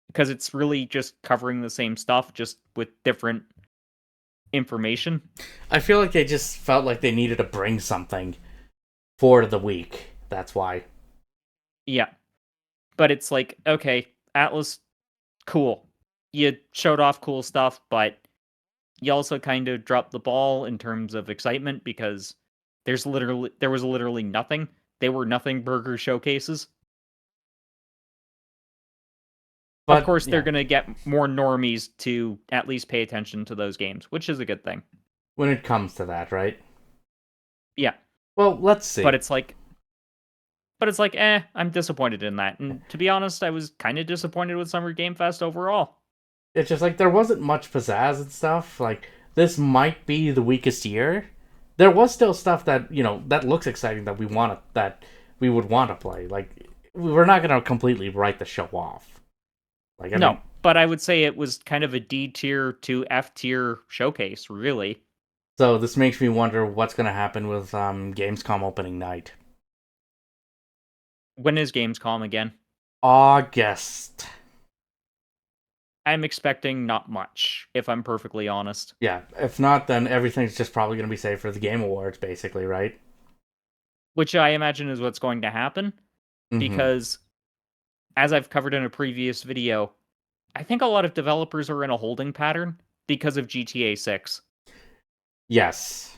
Because it's really just covering the same stuff, just with different information. I feel like they just felt like they needed to bring something for the week. That's why. Yeah. But it's like, okay, Atlas, cool. You showed off cool stuff, but you also kind of dropped the ball in terms of excitement because there was literally nothing. They were nothing burger showcases. Of But course, they're yeah, going to get more normies to at least pay attention to those games, which is a good thing. when it comes to that, right? Yeah, Well, let's but see. it's like I'm disappointed in that. And to be honest, I was kind of disappointed with Summer Game Fest overall. It's just like there wasn't much pizzazz and stuff. Like this might be the weakest year. There was still stuff that that looks exciting that we would want to play. Like we're not gonna completely write the show off. Like I No, mean, but I would say it was kind of a D tier to F tier showcase, really. so this makes me wonder what's gonna happen with Gamescom opening night. When is Gamescom again? August. I'm expecting not much, if I'm perfectly honest. Yeah, if not, then everything's just probably gonna be saved for the Game Awards, basically, right? Which I imagine is what's going to happen, Mm-hmm. because as I've covered in a previous video, I think a lot of developers are in a holding pattern because of GTA 6. Yes,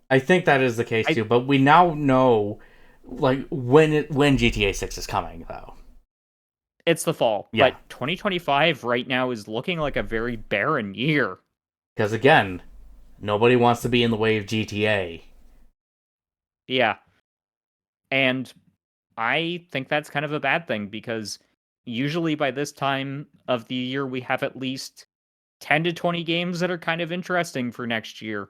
I think that is the case I too. But we now know, like when GTA 6 is coming, though. It's the fall, Yeah, but 2025 right now is looking like a very barren year. because again, nobody wants to be in the way of GTA. Yeah, and I think that's kind of a bad thing because usually by this time of the year we have at least 10 to 20 games that are kind of interesting for next year.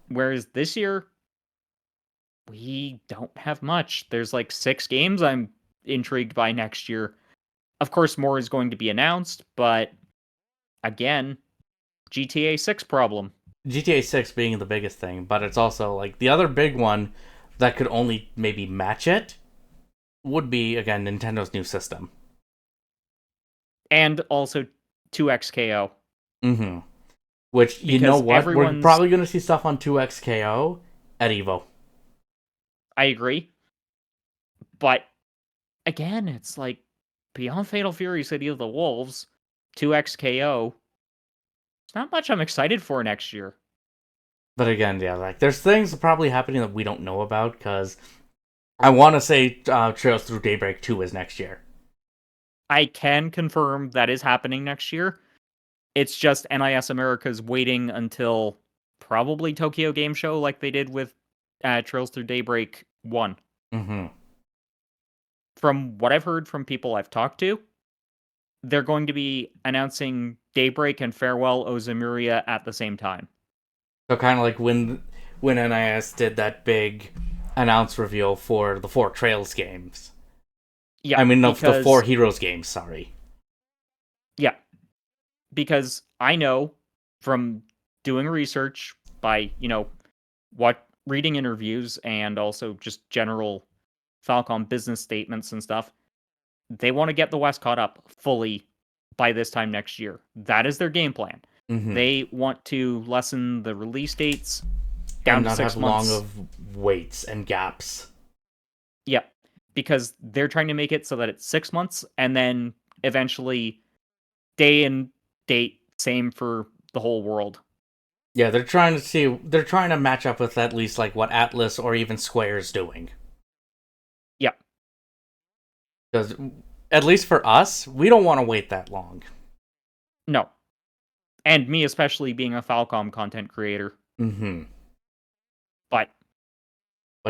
Whereas this year we don't have much. There's like 6 games I'm intrigued by next year. Of course more is going to be announced, but again, GTA 6 problem. GTA 6 being the biggest thing, but it's also like the other big one that could only maybe match it would be again Nintendo's new system. And also 2XKO Mm-hmm. Which you know because what, we're everyone's probably going to see stuff on 2XKO at Evo. I agree, but again, it's like beyond Fatal Fury City of the Wolves, 2XKO. It's not much I'm excited for next year. But again, yeah, like there's things probably happening that we don't know about because I want to say Trails Through Daybreak 2 is next year. I can confirm that is happening next year. It's just NIS America's waiting until probably Tokyo Game Show like they did with Trails Through Daybreak 1. Mm-hmm. From what I've heard from people I've talked to, they're going to be announcing Daybreak and Farewell Ozymuria at the same time. So kind of like when NIS did that big announce reveal for the 4 Trails games. Yeah, I mean, no, the 4 because Heroes games, sorry. yeah, because I know from doing research by, what reading interviews and also just general Falcom business statements and stuff, they want to get the West caught up fully by this time next year. That is their game plan. Mm-hmm. They want to lessen the release dates And down to not have 6 long months. of waits and gaps. Yeah, because they're trying to make it so that it's 6 months, and then eventually day and date same for the whole world. Yeah, they're trying to match up with at least like what Atlas or even Square's doing. Yeah. Because at least for us, we don't want to wait that long. No. And me especially being a Falcom content creator. Mm-hmm. But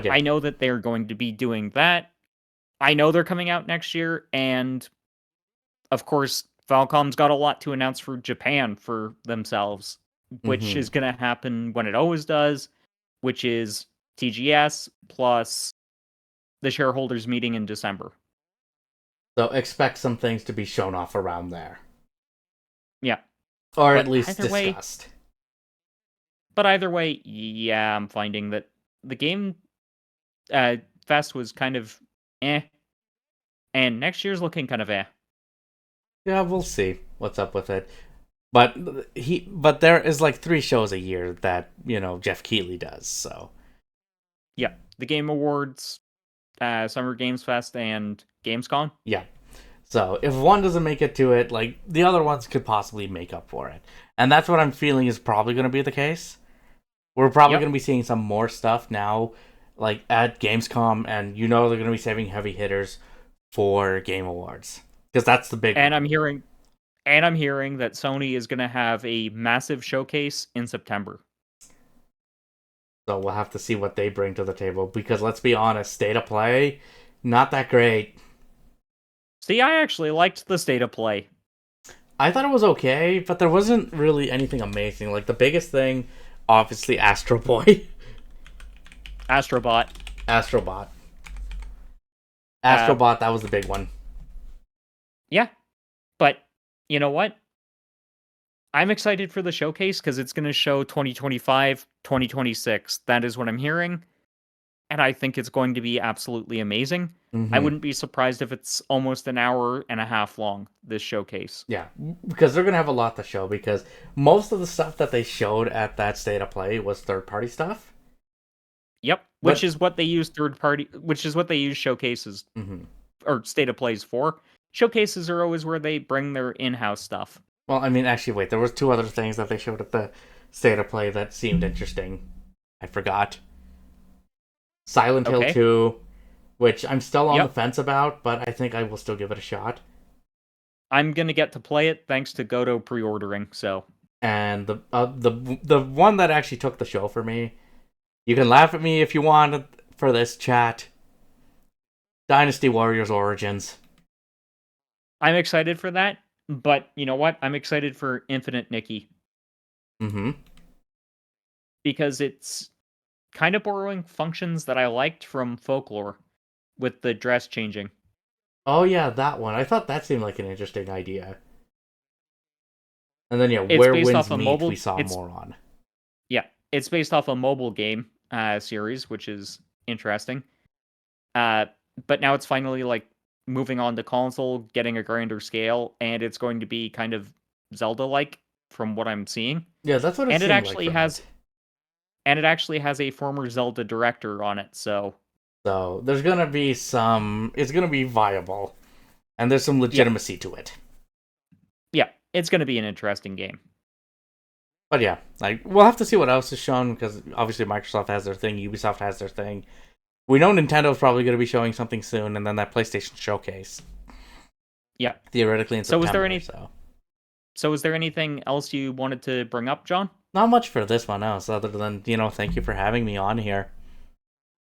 yeah. I know that they're going to be doing that. I know they're coming out next year, and of course, Falcom's got a lot to announce for Japan for themselves, which Mm-hmm. is going to happen when it always does, which is TGS plus the shareholders meeting in December. So expect some things to be shown off around there. Yeah. Or But at least either way, discussed. yeah, I'm finding that the game fest was kind of eh, and next year's looking kind of eh. Yeah, we'll see what's up with it. But there is like 3 shows a year that, Jeff Keighley does, so. Yeah, the Game Awards, Summer Games Fest, and Gamescom. Yeah. So if one doesn't make it to it, like the other ones could possibly make up for it. And that's what I'm feeling is probably going to be the case. We're probably going to be seeing some more stuff now, like at Gamescom, and they're going to be saving heavy hitters for Game Awards. Because that's the big And one. I'm hearing that Sony is going to have a massive showcase in September. So we'll have to see what they bring to the table. Because let's be honest, State of Play, not that great. See, I actually liked the State of Play. I thought it was okay, but there wasn't really anything amazing. Like the biggest thing, obviously, Astro Boy. Astrobot. Astrobot, that was the big one. Yeah, but you know what? I'm excited for the showcase because it's going to show 2025, 2026. That is what I'm hearing. And I think it's going to be absolutely amazing. Mm-hmm. I wouldn't be surprised if it's almost an hour and a half long, this showcase. Yeah, because they're going to have a lot to show, because most of the stuff that they showed at that State of Play was third-party stuff. Yep, which is what they use showcases or State of Plays for. Showcases are always where they bring their in-house stuff. Well, I mean, actually, wait, there was 2 other things that they showed at the State of Play that seemed interesting. I forgot. Silent Hill 2, which I'm still on the fence about, but I think I will still give it a shot. I'm gonna get to play it thanks to Godo pre-ordering, so. And the one that actually took the show for me, you can laugh at me if you want for this chat, Dynasty Warriors Origins. I'm excited for that, but you know what? I'm excited for Infinite Nikki. Mm-hmm. Because it's kind of borrowing functions that I liked from Folklore with the dress changing. Oh yeah, that one. I thought that seemed like an interesting idea. And then It's Where based Winds off a Meet mobile, we saw more on. Yeah, it's based off a mobile game series, which is interesting. But now it's finally like moving on to console, getting a grander scale, and it's going to be kind of Zelda-like from what I'm seeing. Yeah, that's what it seemed like. And it actually has a former Zelda director on it, so there's gonna be it's gonna be viable, and there's some legitimacy to it. Yeah, it's gonna be an interesting game. But yeah, like we'll have to see what else is shown, because obviously Microsoft has their thing, Ubisoft has their thing. We know Nintendo's probably going to be showing something soon, and then that PlayStation showcase. Yeah, theoretically in September. So is there anything else you wanted to bring up, John? Not much for this one else, other than, thank you for having me on here.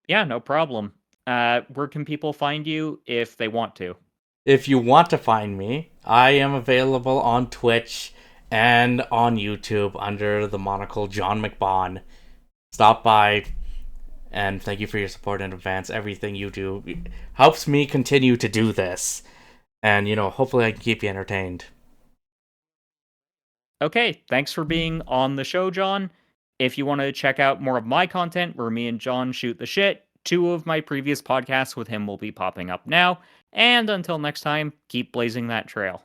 Yeah, no problem. Where can people find you if they want to? If you want to find me, I am available on Twitch and on YouTube under the monocle John McBaugh. Stop by, and thank you for your support in advance. Everything you do helps me continue to do this. And, hopefully I can keep you entertained. Okay, thanks for being on the show, John. If you want to check out more of my content where me and John shoot the shit, 2 of my previous podcasts with him will be popping up now. And until next time, keep blazing that trail.